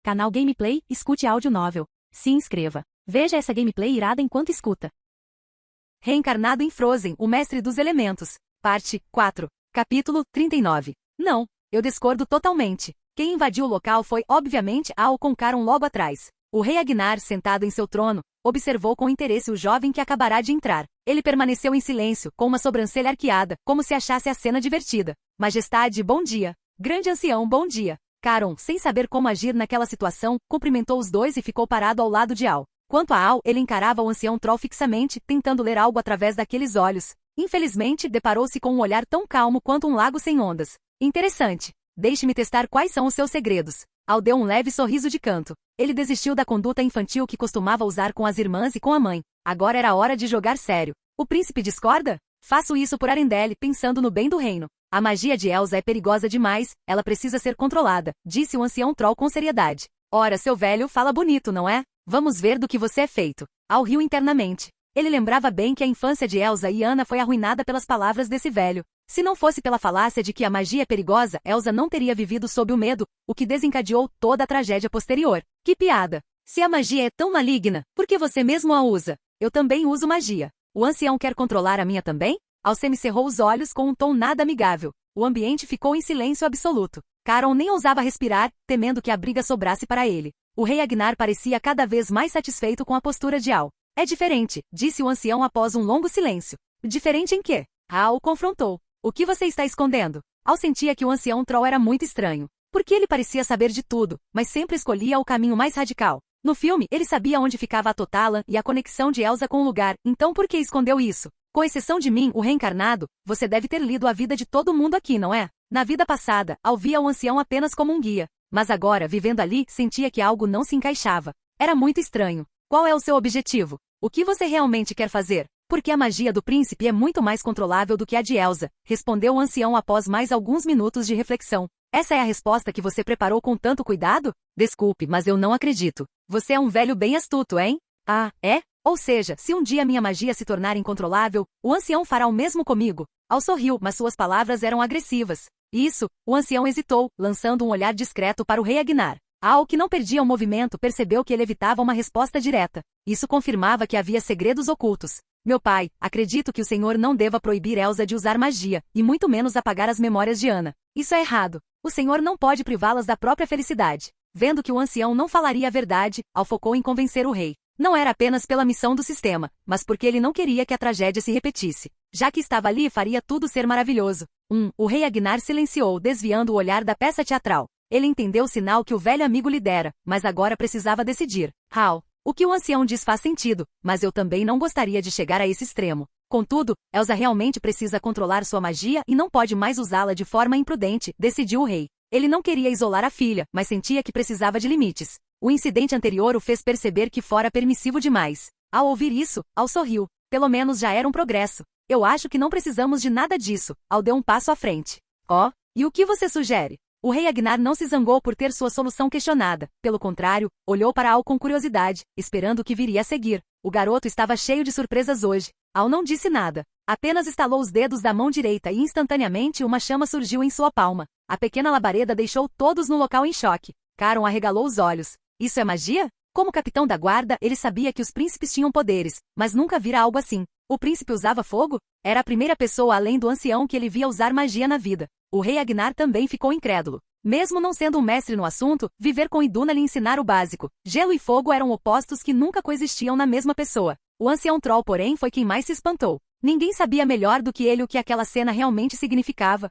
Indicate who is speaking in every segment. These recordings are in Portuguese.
Speaker 1: Canal Gameplay, escute áudio novel. Se inscreva. Veja essa gameplay irada enquanto escuta. Reencarnado em Frozen, o mestre dos elementos. Parte 4. Capítulo 39. Não, eu discordo totalmente. Quem invadiu o local foi, obviamente, Ao com Caron logo atrás. O rei Agnar, sentado em seu trono, observou com interesse o jovem que acabará de entrar. Ele permaneceu em silêncio, com uma sobrancelha arqueada, como se achasse a cena divertida. Majestade, bom dia. Grande ancião, bom dia. Caron, sem saber como agir naquela situação, cumprimentou os dois e ficou parado ao lado de Ao. Quanto a Ao, ele encarava o ancião troll fixamente, tentando ler algo através daqueles olhos. Infelizmente, deparou-se com um olhar tão calmo quanto um lago sem ondas. Interessante. Deixe-me testar quais são os seus segredos. Ao deu um leve sorriso de canto. Ele desistiu da conduta infantil que costumava usar com as irmãs e com a mãe. Agora era hora de jogar sério. O príncipe discorda? Faço isso por Arendelle, pensando no bem do reino. A magia de Elsa é perigosa demais, ela precisa ser controlada, disse o ancião troll com seriedade. Ora, seu velho fala bonito, não é? Vamos ver do que você é feito. Ao riu internamente. Ele lembrava bem que a infância de Elsa e Anna foi arruinada pelas palavras desse velho. Se não fosse pela falácia de que a magia é perigosa, Elsa não teria vivido sob o medo, o que desencadeou toda a tragédia posterior. Que piada! Se a magia é tão maligna, por que você mesmo a usa? Eu também uso magia. O ancião quer controlar a minha também? Ao semicerrou os olhos com um tom nada amigável. O ambiente ficou em silêncio absoluto. Caron nem ousava respirar, temendo que a briga sobrasse para ele. O rei Agnar parecia cada vez mais satisfeito com a postura de Ao. É diferente, disse o ancião após um longo silêncio. Diferente em quê? Ao o confrontou. O que você está escondendo? Ao sentia que o ancião troll era muito estranho. Porque ele parecia saber de tudo, mas sempre escolhia o caminho mais radical. No filme, ele sabia onde ficava a Totala e a conexão de Elsa com o lugar, então por que escondeu isso? Com exceção de mim, o reencarnado, você deve ter lido a vida de todo mundo aqui, não é? Na vida passada, Ao via o ancião apenas como um guia. Mas agora, vivendo ali, sentia que algo não se encaixava. Era muito estranho. Qual é o seu objetivo? O que você realmente quer fazer? Porque a magia do príncipe é muito mais controlável do que a de Elsa, respondeu o ancião após mais alguns minutos de reflexão. Essa é a resposta que você preparou com tanto cuidado? Desculpe, mas eu não acredito. Você é um velho bem astuto, hein? Ah, é? Ou seja, se um dia minha magia se tornar incontrolável, o ancião fará o mesmo comigo? Ao sorriu, mas suas palavras eram agressivas. Isso, o ancião hesitou, lançando um olhar discreto para o rei Agnar. Ao que não perdia o movimento percebeu que ele evitava uma resposta direta. Isso confirmava que havia segredos ocultos. Meu pai, acredito que o senhor não deva proibir Elsa de usar magia, e muito menos apagar as memórias de Anna. Isso é errado. O senhor não pode privá-las da própria felicidade. Vendo que o ancião não falaria a verdade, Ao focou em convencer o rei. Não era apenas pela missão do sistema, mas porque ele não queria que a tragédia se repetisse. Já que estava ali, faria tudo ser maravilhoso. O rei Agnar silenciou, desviando o olhar da peça teatral. Ele entendeu o sinal que o velho amigo lhe dera, mas agora precisava decidir. Hal, o que o ancião diz faz sentido, mas eu também não gostaria de chegar a esse extremo. Contudo, Elsa realmente precisa controlar sua magia e não pode mais usá-la de forma imprudente, decidiu o rei. Ele não queria isolar a filha, mas sentia que precisava de limites. O incidente anterior o fez perceber que fora permissivo demais. Ao ouvir isso, Ao sorriu. Pelo menos já era um progresso. Eu acho que não precisamos de nada disso. Ao deu um passo à frente. E o que você sugere? O rei Agnar não se zangou por ter sua solução questionada. Pelo contrário, olhou para Ao com curiosidade, esperando o que viria a seguir. O garoto estava cheio de surpresas hoje. Ao não disse nada. Apenas estalou os dedos da mão direita e instantaneamente uma chama surgiu em sua palma. A pequena labareda deixou todos no local em choque. Caron arregalou os olhos. Isso é magia? Como capitão da guarda, ele sabia que os príncipes tinham poderes, mas nunca vira algo assim. O príncipe usava fogo? Era a primeira pessoa além do ancião que ele via usar magia na vida. O rei Agnar também ficou incrédulo. Mesmo não sendo um mestre no assunto, viver com Iduna lhe ensinar o básico. Gelo e fogo eram opostos que nunca coexistiam na mesma pessoa. O ancião troll, porém, foi quem mais se espantou. Ninguém sabia melhor do que ele o que aquela cena realmente significava.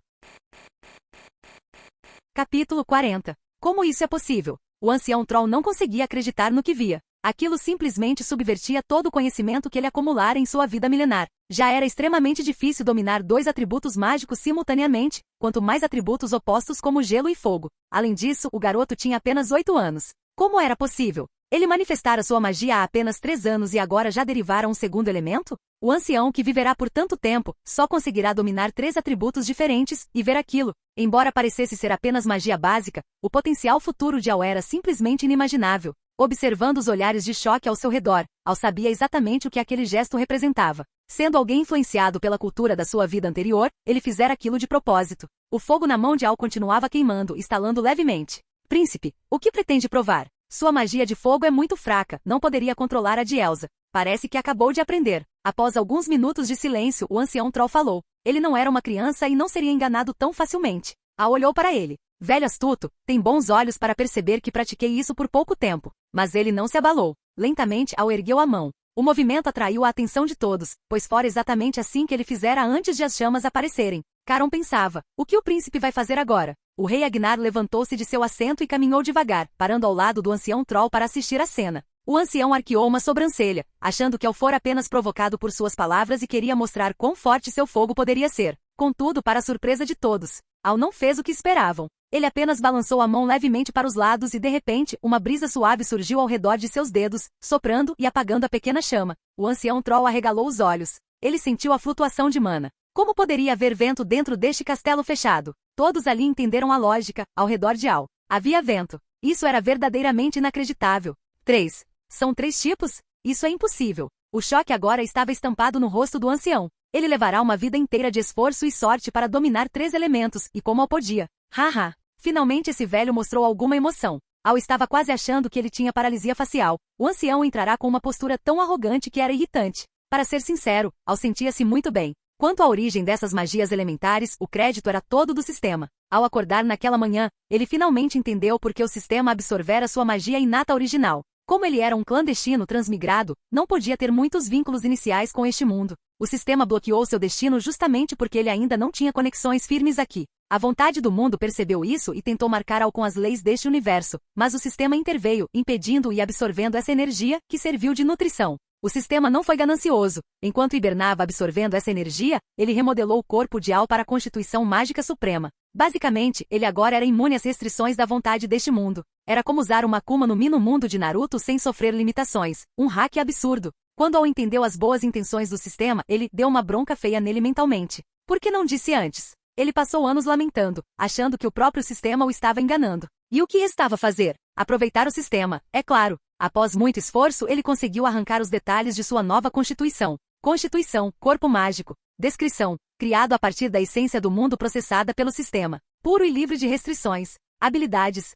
Speaker 1: Capítulo 40. Como isso é possível? O ancião troll não conseguia acreditar no que via. Aquilo simplesmente subvertia todo o conhecimento que ele acumulara em sua vida milenar. Já era extremamente difícil dominar dois atributos mágicos simultaneamente, quanto mais atributos opostos como gelo e fogo. Além disso, o garoto tinha apenas 8 anos. Como era possível? Ele manifestara sua magia há apenas 3 anos e agora já derivara um segundo elemento? O ancião, que viverá por tanto tempo, só conseguirá dominar 3 atributos diferentes e ver aquilo. Embora parecesse ser apenas magia básica, o potencial futuro de Ao era simplesmente inimaginável. Observando os olhares de choque ao seu redor, Ao sabia exatamente o que aquele gesto representava. Sendo alguém influenciado pela cultura da sua vida anterior, ele fizera aquilo de propósito. O fogo na mão de Ao continuava queimando, estalando levemente. Príncipe, o que pretende provar? Sua magia de fogo é muito fraca, não poderia controlar a de Elsa. Parece que acabou de aprender. Após alguns minutos de silêncio, o ancião troll falou. Ele não era uma criança e não seria enganado tão facilmente. Al olhou para ele. Velho astuto, tem bons olhos para perceber que pratiquei isso por pouco tempo. Mas ele não se abalou. Lentamente, Al ergueu a mão. O movimento atraiu a atenção de todos, pois fora exatamente assim que ele fizera antes de as chamas aparecerem. Caron pensava, o que o príncipe vai fazer agora? O rei Agnar levantou-se de seu assento e caminhou devagar, parando ao lado do ancião troll para assistir à cena. O ancião arqueou uma sobrancelha, achando que Al fora apenas provocado por suas palavras e queria mostrar quão forte seu fogo poderia ser. Contudo, para a surpresa de todos, Al não fez o que esperavam. Ele apenas balançou a mão levemente para os lados e de repente, uma brisa suave surgiu ao redor de seus dedos, soprando e apagando a pequena chama. O ancião troll arregalou os olhos. Ele sentiu a flutuação de mana. Como poderia haver vento dentro deste castelo fechado? Todos ali entenderam a lógica, ao redor de Al. Havia vento. Isso era verdadeiramente inacreditável. 3. São 3 tipos? Isso é impossível. O choque agora estava estampado no rosto do ancião. Ele levará uma vida inteira de esforço e sorte para dominar 3 elementos, e como Al podia. Haha. Finalmente esse velho mostrou alguma emoção. Al estava quase achando que ele tinha paralisia facial. O ancião entrará com uma postura tão arrogante que era irritante. Para ser sincero, Al sentia-se muito bem. Quanto à origem dessas magias elementares, o crédito era todo do sistema. Ao acordar naquela manhã, ele finalmente entendeu por que o sistema absorvera sua magia inata original. Como ele era um clandestino transmigrado, não podia ter muitos vínculos iniciais com este mundo. O sistema bloqueou seu destino justamente porque ele ainda não tinha conexões firmes aqui. A vontade do mundo percebeu isso e tentou marcar Al com as leis deste universo, mas o sistema interveio, impedindo e absorvendo essa energia, que serviu de nutrição. O sistema não foi ganancioso. Enquanto hibernava absorvendo essa energia, ele remodelou o corpo de Al para a Constituição Mágica Suprema. Basicamente, ele agora era imune às restrições da vontade deste mundo. Era como usar uma Akuma no Mi no mundo de Naruto sem sofrer limitações. Um hack absurdo. Quando Al entendeu as boas intenções do sistema, ele deu uma bronca feia nele mentalmente. Por que não disse antes? Ele passou anos lamentando, achando que o próprio sistema o estava enganando. E o que restava fazer? Aproveitar o sistema, é claro. Após muito esforço, ele conseguiu arrancar os detalhes de sua nova Constituição. Constituição, corpo mágico. Descrição, criado a partir da essência do mundo processada pelo sistema. Puro e livre de restrições. Habilidades.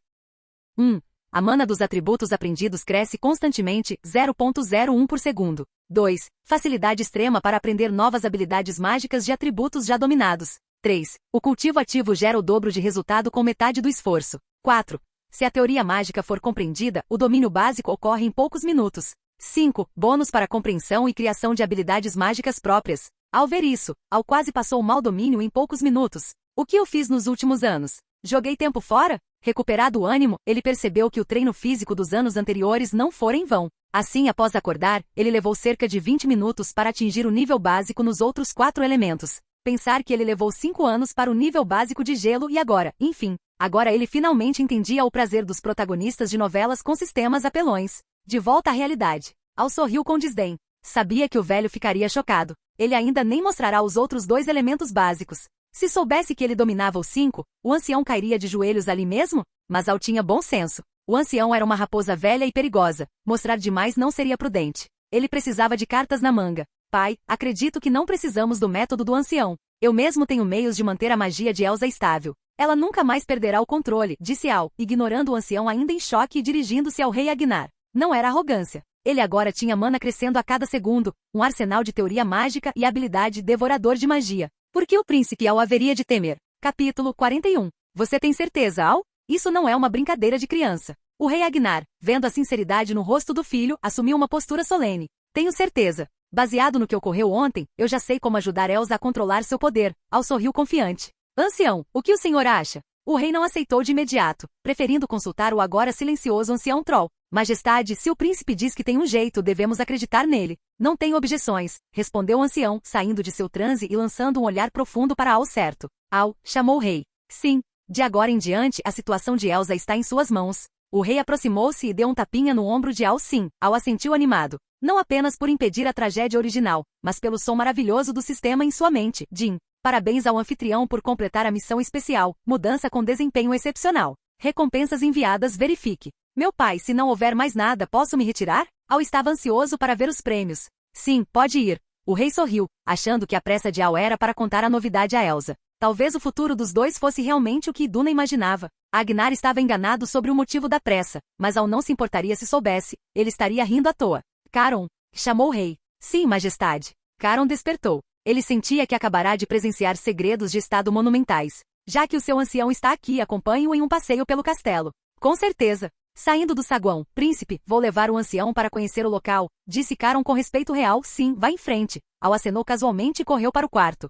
Speaker 1: 1. A mana dos atributos aprendidos cresce constantemente, 0,01 por segundo. 2. Facilidade extrema para aprender novas habilidades mágicas de atributos já dominados. 3. O cultivo ativo gera o dobro de resultado com metade do esforço. 4. Se a teoria mágica for compreendida, o domínio básico ocorre em poucos minutos. 5. Bônus para compreensão e criação de habilidades mágicas próprias. Ao ver isso, Al quase passou o mau domínio em poucos minutos. O que eu fiz nos últimos anos? Joguei tempo fora? Recuperado o ânimo, ele percebeu que o treino físico dos anos anteriores não fora em vão. Assim, após acordar, ele levou cerca de 20 minutos para atingir o nível básico nos outros 4 elementos. Pensar que ele levou 5 anos para o nível básico de gelo e agora, enfim, agora ele finalmente entendia o prazer dos protagonistas de novelas com sistemas apelões. De volta à realidade. Al sorriu com desdém. Sabia que o velho ficaria chocado. Ele ainda nem mostrará os outros 2 elementos básicos. Se soubesse que ele dominava os 5, o ancião cairia de joelhos ali mesmo? Mas Al tinha bom senso. O ancião era uma raposa velha e perigosa. Mostrar demais não seria prudente. Ele precisava de cartas na manga. Pai, acredito que não precisamos do método do ancião. Eu mesmo tenho meios de manter a magia de Elsa estável. Ela nunca mais perderá o controle, disse Al, ignorando o ancião ainda em choque e dirigindo-se ao rei Agnar. Não era arrogância. Ele agora tinha mana crescendo a cada segundo, um arsenal de teoria mágica e habilidade devorador de magia. Por que o príncipe Al haveria de temer? Capítulo 41. Você tem certeza, Al? Isso não é uma brincadeira de criança. O rei Agnar, vendo a sinceridade no rosto do filho, assumiu uma postura solene. Tenho certeza. Baseado no que ocorreu ontem, eu já sei como ajudar Elsa a controlar seu poder. Al sorriu confiante. Ancião, o que o senhor acha? O rei não aceitou de imediato, preferindo consultar o agora silencioso ancião troll. Majestade, se o príncipe diz que tem um jeito, devemos acreditar nele. Não tenho objeções, respondeu o ancião, saindo de seu transe e lançando um olhar profundo para Al certo. Al, chamou o rei. Sim, de agora em diante a situação de Elsa está em suas mãos. O rei aproximou-se e deu um tapinha no ombro de Al. Sim, Al assentiu animado. Não apenas por impedir a tragédia original, mas pelo som maravilhoso do sistema em sua mente. Jin, parabéns ao anfitrião por completar a missão especial, mudança com desempenho excepcional. Recompensas enviadas, verifique. Meu pai, se não houver mais nada, posso me retirar? Al estava ansioso para ver os prêmios. Sim, pode ir. O rei sorriu, achando que a pressa de Al era para contar a novidade a Elsa. Talvez o futuro dos dois fosse realmente o que Iduna imaginava. Agnar estava enganado sobre o motivo da pressa, mas Al não se importaria se soubesse, ele estaria rindo à toa. Caron, chamou o rei. Sim, majestade. Caron despertou. Ele sentia que acabará de presenciar segredos de estado monumentais. Já que o seu ancião está aqui, acompanhe-o em um passeio pelo castelo. Com certeza. Saindo do saguão, príncipe, vou levar o ancião para conhecer o local, disse Caron com respeito real. Sim, vá em frente. Al acenou casualmente e correu para o quarto.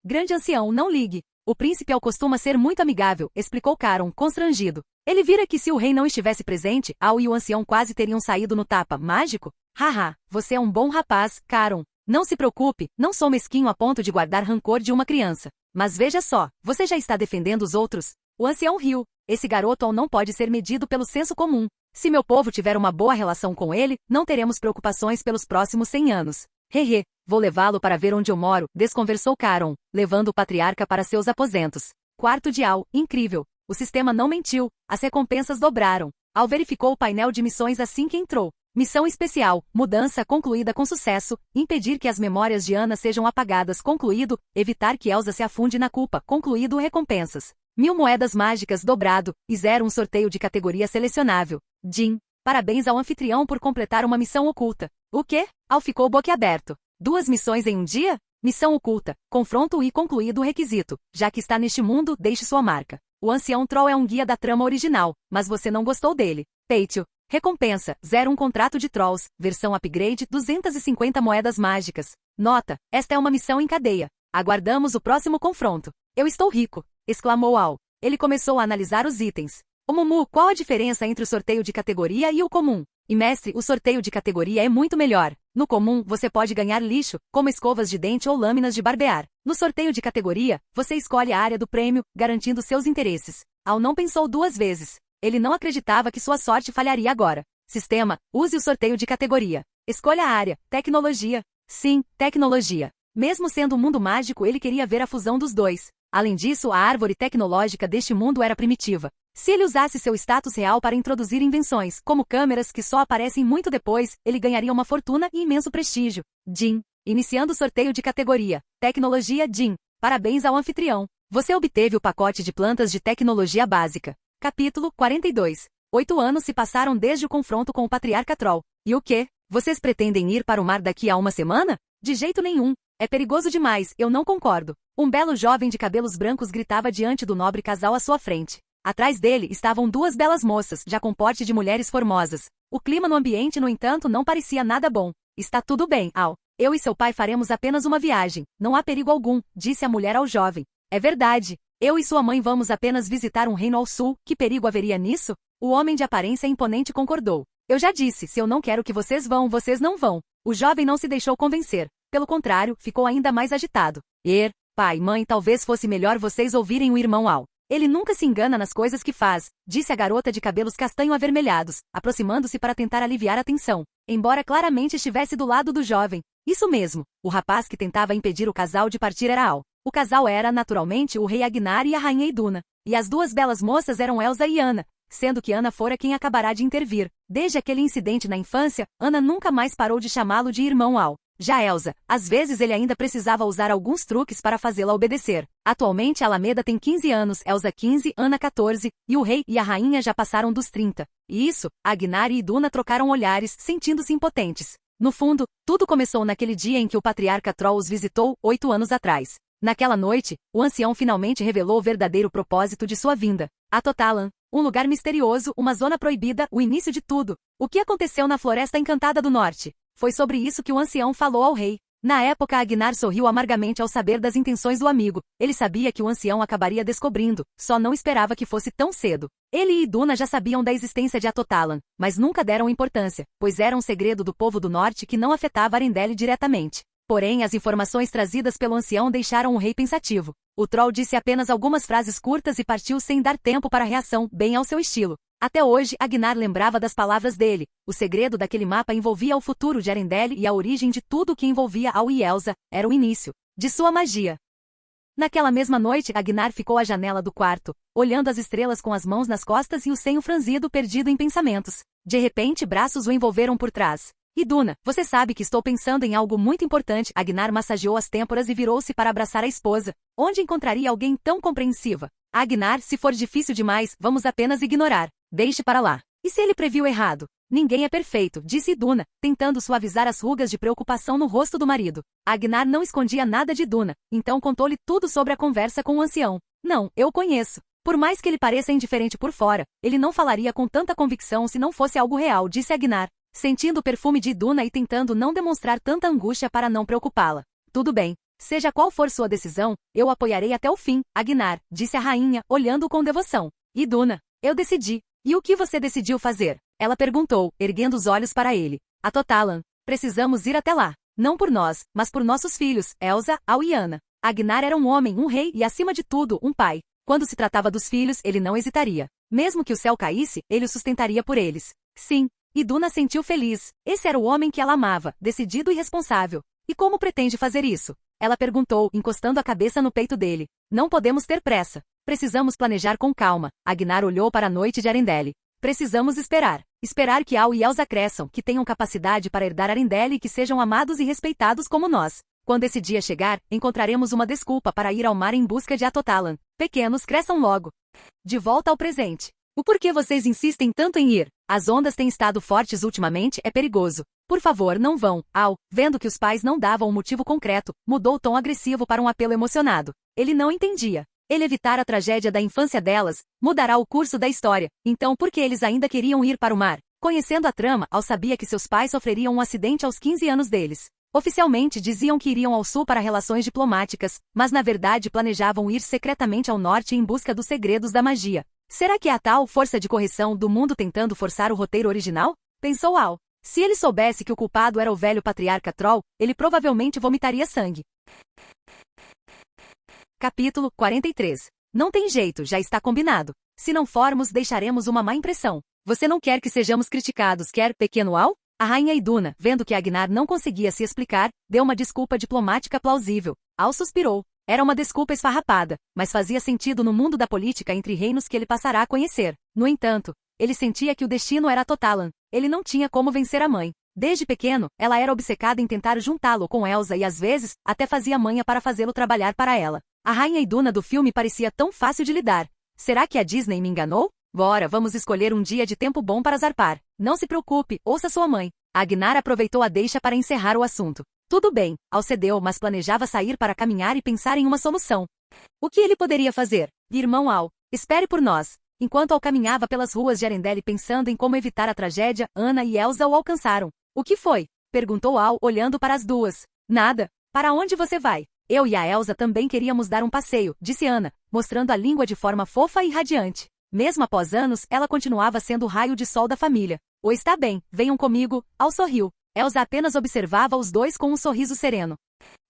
Speaker 1: Grande ancião, não ligue. O príncipe Al costuma ser muito amigável, explicou Caron, constrangido. Ele vira que se o rei não estivesse presente, Al e o ancião quase teriam saído no tapa mágico. Haha, você é um bom rapaz, Caron. Não se preocupe, não sou mesquinho a ponto de guardar rancor de uma criança. Mas veja só, você já está defendendo os outros? O ancião riu. Esse garoto Al não pode ser medido pelo senso comum. Se meu povo tiver uma boa relação com ele, não teremos preocupações pelos próximos 100 anos. Hehe, vou levá-lo para ver onde eu moro, desconversou Caron, levando o patriarca para seus aposentos. Quarto de Al, incrível. O sistema não mentiu, as recompensas dobraram. Al verificou o painel de missões assim que entrou. Missão especial, mudança concluída com sucesso, impedir que as memórias de Ana sejam apagadas, concluído, evitar que Elsa se afunde na culpa, concluído, recompensas. 1000 moedas mágicas dobrado, e 0 um sorteio de categoria selecionável. Jin, parabéns ao anfitrião por completar uma missão oculta. O quê? Al ficou boquiaberto. 2 missões em um dia? Missão oculta, confronto e concluído o requisito. Já que está neste mundo, deixe sua marca. O ancião Troll é um guia da trama original, mas você não gostou dele. Peitio. Recompensa, 0 um contrato de Trolls, versão upgrade, 250 moedas mágicas. Nota, esta é uma missão em cadeia. Aguardamos o próximo confronto. Eu estou rico, exclamou Al. Ele começou a analisar os itens. Ô Mumu, qual a diferença entre o sorteio de categoria e o comum? E mestre, o sorteio de categoria é muito melhor. No comum, você pode ganhar lixo, como escovas de dente ou lâminas de barbear. No sorteio de categoria, você escolhe a área do prêmio, garantindo seus interesses. Al não pensou 2 vezes. Ele não acreditava que sua sorte falharia agora. Sistema, use o sorteio de categoria. Escolha a área, tecnologia. Sim, tecnologia. Mesmo sendo um mundo mágico, ele queria ver a fusão dos dois. Além disso, a árvore tecnológica deste mundo era primitiva. Se ele usasse seu status real para introduzir invenções, como câmeras que só aparecem muito depois, ele ganharia uma fortuna e imenso prestígio. Jin. Iniciando o sorteio de categoria. Tecnologia Jin. Parabéns ao anfitrião. Você obteve o pacote de plantas de tecnologia básica. Capítulo 42. 8 anos se passaram desde o confronto com o patriarca Troll. E o quê? Vocês pretendem ir para o mar daqui a uma semana? De jeito nenhum. É perigoso demais, eu não concordo. Um belo jovem de cabelos brancos gritava diante do nobre casal à sua frente. Atrás dele estavam 2 belas moças, já com porte de mulheres formosas. O clima no ambiente, no entanto, não parecia nada bom. Está tudo bem, Al. Eu e seu pai faremos apenas uma viagem. Não há perigo algum, disse a mulher ao jovem. É verdade. Eu e sua mãe vamos apenas visitar um reino ao sul, que perigo haveria nisso? O homem de aparência imponente concordou. Eu já disse, se eu não quero que vocês vão, vocês não vão. O jovem não se deixou convencer. Pelo contrário, ficou ainda mais agitado. Pai, mãe, talvez fosse melhor vocês ouvirem o irmão Al. Ele nunca se engana nas coisas que faz, disse a garota de cabelos castanho avermelhados, aproximando-se para tentar aliviar a tensão, embora claramente estivesse do lado do jovem. Isso mesmo, o rapaz que tentava impedir o casal de partir era Al. O casal era, naturalmente, o rei Agnar e a rainha Iduna. E as 2 belas moças eram Elsa e Ana, sendo que Ana fora quem acabará de intervir. Desde aquele incidente na infância, Ana nunca mais parou de chamá-lo de irmão Al. Já Elsa, às vezes ele ainda precisava usar alguns truques para fazê-la obedecer. Atualmente Alameda tem 15 anos, Elsa 15, Ana 14, e o rei e a rainha já passaram dos 30. E isso, Agnar e Iduna trocaram olhares, sentindo-se impotentes. No fundo, tudo começou naquele dia em que o patriarca Troll os visitou, 8 anos atrás. Naquela noite, o ancião finalmente revelou o verdadeiro propósito de sua vinda. Atotalan, um lugar misterioso, uma zona proibida, o início de tudo. O que aconteceu na Floresta Encantada do Norte? Foi sobre isso que o ancião falou ao rei. Na época, Agnar sorriu amargamente ao saber das intenções do amigo. Ele sabia que o ancião acabaria descobrindo, só não esperava que fosse tão cedo. Ele e Iduna já sabiam da existência de Atotalan, mas nunca deram importância, pois era um segredo do povo do norte que não afetava Arendelle diretamente. Porém, as informações trazidas pelo ancião deixaram o rei pensativo. O troll disse apenas algumas frases curtas e partiu sem dar tempo para reação, bem ao seu estilo. Até hoje, Agnar lembrava das palavras dele. O segredo daquele mapa envolvia o futuro de Arendelle e a origem de tudo o que envolvia Al e Elsa, era o início de sua magia. Naquela mesma noite, Agnar ficou à janela do quarto, olhando as estrelas com as mãos nas costas e o senho franzido perdido em pensamentos. De repente, braços o envolveram por trás. Iduna, você sabe que estou pensando em algo muito importante. Agnar massageou as têmporas e virou-se para abraçar a esposa. Onde encontraria alguém tão compreensiva? Agnar, se for difícil demais, vamos apenas ignorar. Deixe para lá. E se ele previu errado? Ninguém é perfeito, disse Iduna, tentando suavizar as rugas de preocupação no rosto do marido. Agnar não escondia nada de Iduna, então contou-lhe tudo sobre a conversa com o ancião. Não, eu o conheço. Por mais que ele pareça indiferente por fora, ele não falaria com tanta convicção se não fosse algo real, disse Agnar, sentindo o perfume de Iduna e tentando não demonstrar tanta angústia para não preocupá-la. Tudo bem. Seja qual for sua decisão, eu apoiarei até o fim, Agnar, disse a rainha, olhando-o com devoção. Iduna, eu decidi. E o que você decidiu fazer? Ela perguntou, erguendo os olhos para ele. A Totalan. Precisamos ir até lá. Não por nós, mas por nossos filhos, Elsa, Al e Anna. Agnar era um homem, um rei e, acima de tudo, um pai. Quando se tratava dos filhos, ele não hesitaria. Mesmo que o céu caísse, ele o sustentaria por eles. Sim. Iduna sentiu feliz. Esse era o homem que ela amava, decidido e responsável. E como pretende fazer isso? Ela perguntou, encostando a cabeça no peito dele. Não podemos ter pressa. Precisamos planejar com calma. Agnar olhou para a noite de Arendelle. Precisamos esperar. Esperar que Al e Elsa cresçam, que tenham capacidade para herdar Arendelle e que sejam amados e respeitados como nós. Quando esse dia chegar, encontraremos uma desculpa para ir ao mar em busca de Atotalan. Pequenos cresçam logo. De volta ao presente. O porquê vocês insistem tanto em ir? As ondas têm estado fortes ultimamente, é perigoso. Por favor, não vão. Al, vendo que os pais não davam um motivo concreto, mudou o tom agressivo para um apelo emocionado. Ele não entendia. Ele evitar a tragédia da infância delas, mudará o curso da história. Então por que eles ainda queriam ir para o mar? Conhecendo a trama, Al sabia que seus pais sofreriam um acidente aos 15 anos deles. Oficialmente diziam que iriam ao sul para relações diplomáticas, mas na verdade planejavam ir secretamente ao norte em busca dos segredos da magia. Será que é a tal força de correção do mundo tentando forçar o roteiro original? Pensou Al. Se ele soubesse que o culpado era o velho patriarca Troll, ele provavelmente vomitaria sangue. Capítulo 43. Não tem jeito, já está combinado. Se não formos, deixaremos uma má impressão. Você não quer que sejamos criticados, quer, pequeno Al? A rainha Iduna, vendo que Agnar não conseguia se explicar, deu uma desculpa diplomática plausível. Al suspirou. Era uma desculpa esfarrapada, mas fazia sentido no mundo da política entre reinos que ele passará a conhecer. No entanto, ele sentia que o destino era Totalan. Ele não tinha como vencer a mãe. Desde pequeno, ela era obcecada em tentar juntá-lo com Elsa e às vezes, até fazia manha para fazê-lo trabalhar para ela. A rainha Iduna do filme parecia tão fácil de lidar. Será que a Disney me enganou? Bora, vamos escolher um dia de tempo bom para zarpar. Não se preocupe, ouça sua mãe. Agnar aproveitou a deixa para encerrar o assunto. Tudo bem, Al cedeu, mas planejava sair para caminhar e pensar em uma solução. O que ele poderia fazer? Irmão Al, espere por nós. Enquanto Al caminhava pelas ruas de Arendelle pensando em como evitar a tragédia, Anna e Elsa o alcançaram. O que foi? Perguntou Al, olhando para as duas. Nada. Para onde você vai? Eu e a Elsa também queríamos dar um passeio, disse Anna, mostrando a língua de forma fofa e radiante. Mesmo após anos, ela continuava sendo o raio de sol da família. Ou está bem, venham comigo. Al sorriu. Elsa apenas observava os dois com um sorriso sereno.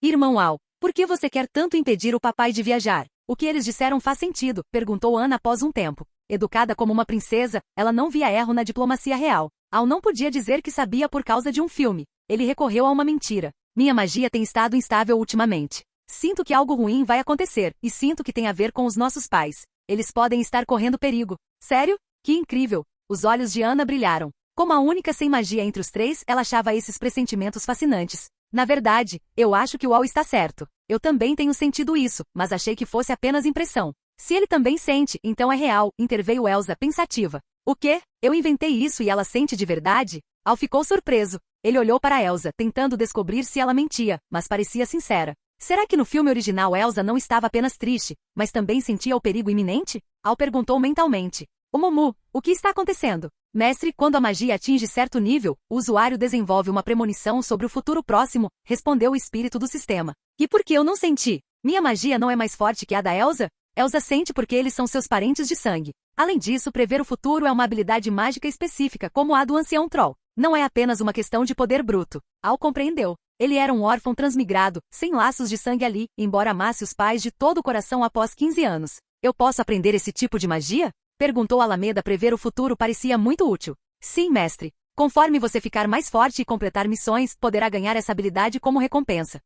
Speaker 1: Irmão Al, por que você quer tanto impedir o papai de viajar? O que eles disseram faz sentido, perguntou Anna após um tempo. Educada como uma princesa, ela não via erro na diplomacia real. Al não podia dizer que sabia por causa de um filme. Ele recorreu a uma mentira. Minha magia tem estado instável ultimamente. Sinto que algo ruim vai acontecer, e sinto que tem a ver com os nossos pais. Eles podem estar correndo perigo. Sério? Que incrível! Os olhos de Anna brilharam. Como a única sem magia entre os três, ela achava esses pressentimentos fascinantes. Na verdade, eu acho que o Al está certo. Eu também tenho sentido isso, mas achei que fosse apenas impressão. Se ele também sente, então é real, interveio Elsa, pensativa. O quê? Eu inventei isso e ela sente de verdade? Al ficou surpreso. Ele olhou para Elsa, tentando descobrir se ela mentia, mas parecia sincera. Será que no filme original Elsa não estava apenas triste, mas também sentia o perigo iminente? Al perguntou mentalmente. O Mumu, o que está acontecendo? Mestre, quando a magia atinge certo nível, o usuário desenvolve uma premonição sobre o futuro próximo, respondeu o espírito do sistema. E por que eu não senti? Minha magia não é mais forte que a da Elsa? Elsa sente porque eles são seus parentes de sangue. Além disso, prever o futuro é uma habilidade mágica específica como a do ancião Troll. Não é apenas uma questão de poder bruto. Al compreendeu. Ele era um órfão transmigrado, sem laços de sangue ali, embora amasse os pais de todo o coração após 15 anos. Eu posso aprender esse tipo de magia? Perguntou Alameda. Prever o futuro parecia muito útil. Sim, mestre. Conforme você ficar mais forte e completar missões, poderá ganhar essa habilidade como recompensa.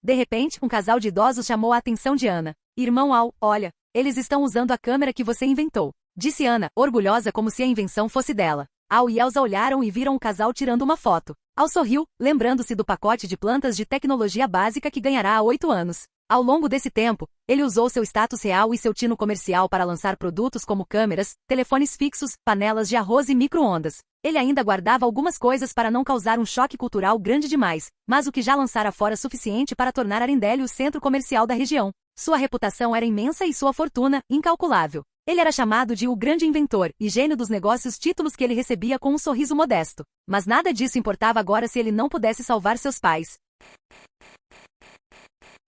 Speaker 1: De repente, um casal de idosos chamou a atenção de Anna. Irmão Al, olha, eles estão usando a câmera que você inventou. Disse Anna, orgulhosa como se a invenção fosse dela. Al e Elsa olharam e viram o casal tirando uma foto. Al sorriu, lembrando-se do pacote de plantas de tecnologia básica que ganhará há 8 anos. Ao longo desse tempo, ele usou seu status real e seu tino comercial para lançar produtos como câmeras, telefones fixos, panelas de arroz e micro-ondas. Ele ainda guardava algumas coisas para não causar um choque cultural grande demais, mas o que já lançara fora suficiente para tornar Arendelle o centro comercial da região. Sua reputação era imensa e sua fortuna, incalculável. Ele era chamado de o grande inventor e gênio dos negócios, títulos que ele recebia com um sorriso modesto. Mas nada disso importava agora se ele não pudesse salvar seus pais.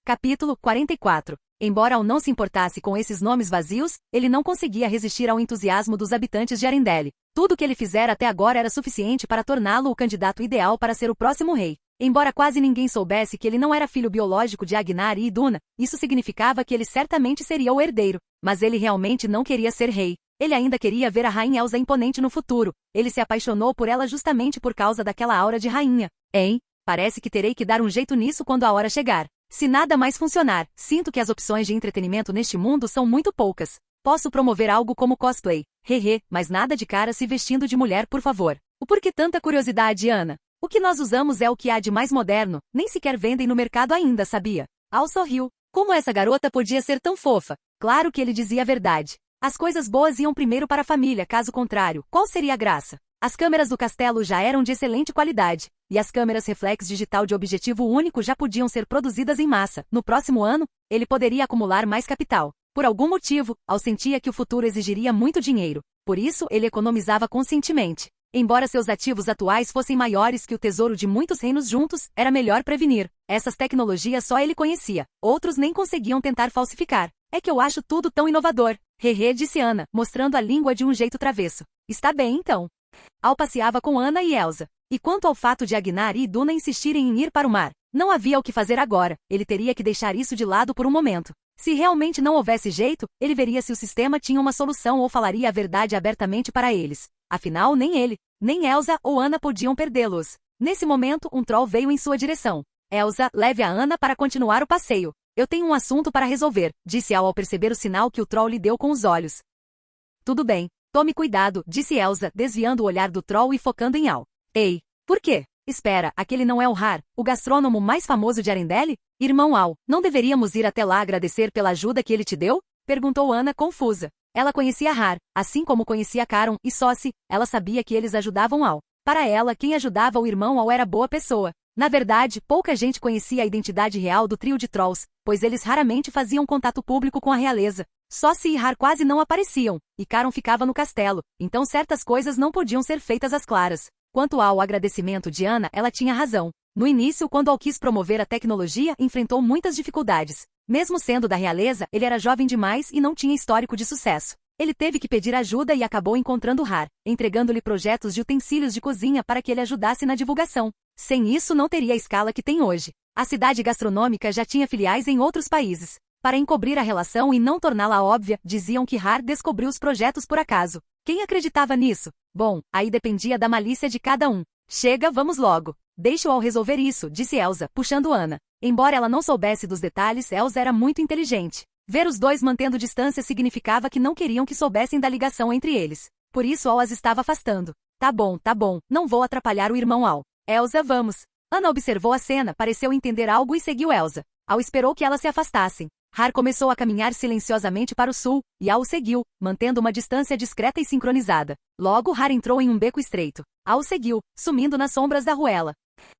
Speaker 1: Capítulo 44. Embora Al não se importasse com esses nomes vazios, ele não conseguia resistir ao entusiasmo dos habitantes de Arendelle. Tudo o que ele fizera até agora era suficiente para torná-lo o candidato ideal para ser o próximo rei. Embora quase ninguém soubesse que ele não era filho biológico de Agnar e Iduna, isso significava que ele certamente seria o herdeiro. Mas ele realmente não queria ser rei. Ele ainda queria ver a rainha Elsa imponente no futuro. Ele se apaixonou por ela justamente por causa daquela aura de rainha. Hein? Parece que terei que dar um jeito nisso quando a hora chegar. Se nada mais funcionar, sinto que as opções de entretenimento neste mundo são muito poucas. Posso promover algo como cosplay. Hehe, mas nada de cara se vestindo de mulher, por favor. O porquê tanta curiosidade, Ana? O que nós usamos é o que há de mais moderno, nem sequer vendem no mercado ainda, sabia? Al sorriu. Como essa garota podia ser tão fofa? Claro que ele dizia a verdade. As coisas boas iam primeiro para a família, caso contrário, qual seria a graça? As câmeras do castelo já eram de excelente qualidade, e as câmeras reflex digital de objetivo único já podiam ser produzidas em massa. No próximo ano, ele poderia acumular mais capital. Por algum motivo, Al sentia que o futuro exigiria muito dinheiro. Por isso, ele economizava conscientemente. Embora seus ativos atuais fossem maiores que o tesouro de muitos reinos juntos, era melhor prevenir. Essas tecnologias só ele conhecia. Outros nem conseguiam tentar falsificar. É que eu acho tudo tão inovador. Hehe, disse Ana, mostrando a língua de um jeito travesso. Está bem então. Al passeava com Ana e Elsa. E quanto ao fato de Agnar e Iduna insistirem em ir para o mar, não havia o que fazer agora. Ele teria que deixar isso de lado por um momento. Se realmente não houvesse jeito, ele veria se o sistema tinha uma solução ou falaria a verdade abertamente para eles. Afinal, nem ele, nem Elsa ou Ana podiam perdê-los. Nesse momento, um troll veio em sua direção. Elsa, leve a Ana para continuar o passeio. Eu tenho um assunto para resolver, disse Al perceber o sinal que o troll lhe deu com os olhos. Tudo bem. Tome cuidado, disse Elsa, desviando o olhar do troll e focando em Al. Ei, por quê? Espera, aquele não é o Har, o gastrônomo mais famoso de Arendelle? Irmão Al, não deveríamos ir até lá agradecer pela ajuda que ele te deu? Perguntou Ana confusa. Ela conhecia Har, assim como conhecia Caron e Soci, ela sabia que eles ajudavam Al. Para ela, quem ajudava o irmão Al era boa pessoa. Na verdade, pouca gente conhecia a identidade real do trio de trolls, pois eles raramente faziam contato público com a realeza. Soci e Har quase não apareciam, e Caron ficava no castelo, então certas coisas não podiam ser feitas às claras. Quanto ao agradecimento de Ana, ela tinha razão. No início, quando Al quis promover a tecnologia, enfrentou muitas dificuldades. Mesmo sendo da realeza, ele era jovem demais e não tinha histórico de sucesso. Ele teve que pedir ajuda e acabou encontrando Har, entregando-lhe projetos de utensílios de cozinha para que ele ajudasse na divulgação. Sem isso não teria a escala que tem hoje. A cidade gastronômica já tinha filiais em outros países. Para encobrir a relação e não torná-la óbvia, diziam que Har descobriu os projetos por acaso. Quem acreditava nisso? Bom, aí dependia da malícia de cada um. Chega, vamos logo. Deixe-o Al resolver isso, disse Elsa, puxando Ana. Embora ela não soubesse dos detalhes, Elsa era muito inteligente. Ver os dois mantendo distância significava que não queriam que soubessem da ligação entre eles. Por isso Al as estava afastando. Tá bom, não vou atrapalhar o irmão Al. Elsa, vamos. Ana observou a cena, pareceu entender algo e seguiu Elsa. Al esperou que elas se afastassem. Har começou a caminhar silenciosamente para o sul, e Al o seguiu, mantendo uma distância discreta e sincronizada. Logo Har entrou em um beco estreito. Al o seguiu, sumindo nas sombras da ruela.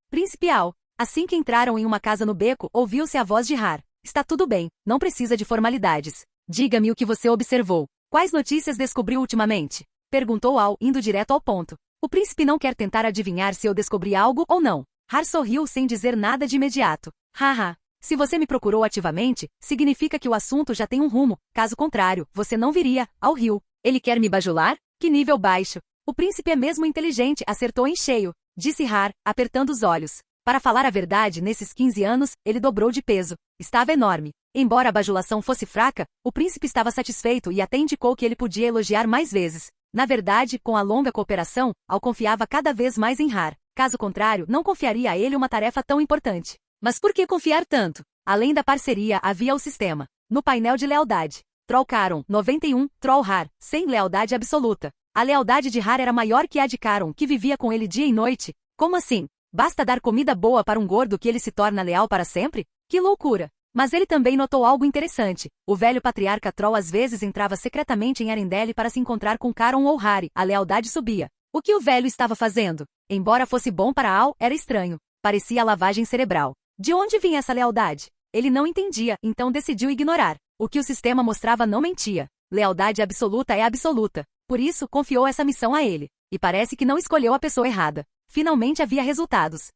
Speaker 1: Príncipe Al. Assim que entraram em uma casa no beco, ouviu-se a voz de Har. Está tudo bem, não precisa de formalidades. Diga-me o que você observou. Quais notícias descobriu ultimamente? Perguntou Al, indo direto ao ponto. O príncipe não quer tentar adivinhar se eu descobri algo ou não. Har sorriu sem dizer nada de imediato. Haha. Se você me procurou ativamente, significa que o assunto já tem um rumo. Caso contrário, você não viria ao rio. Ele quer me bajular? Que nível baixo. O príncipe é mesmo inteligente, acertou em cheio, disse Har, apertando os olhos. Para falar a verdade, nesses 15 anos, ele dobrou de peso. Estava enorme. Embora a bajulação fosse fraca, o príncipe estava satisfeito e até indicou que ele podia elogiar mais vezes. Na verdade, com a longa cooperação, Al confiava cada vez mais em Har. Caso contrário, não confiaria a ele uma tarefa tão importante. Mas por que confiar tanto? Além da parceria, havia o sistema. No painel de lealdade. Troll Caron, 91, Troll Har, sem lealdade absoluta. A lealdade de Har era maior que a de Caron, que vivia com ele dia e noite. Como assim? Basta dar comida boa para um gordo que ele se torna leal para sempre? Que loucura! Mas ele também notou algo interessante. O velho patriarca Troll às vezes entrava secretamente em Arendelle para se encontrar com Caron ou Harry. A lealdade subia. O que o velho estava fazendo? Embora fosse bom para Al, era estranho. Parecia lavagem cerebral. De onde vinha essa lealdade? Ele não entendia, então decidiu ignorar. O que o sistema mostrava não mentia. Lealdade absoluta é absoluta. Por isso, confiou essa missão a ele. E parece que não escolheu a pessoa errada. Finalmente havia resultados.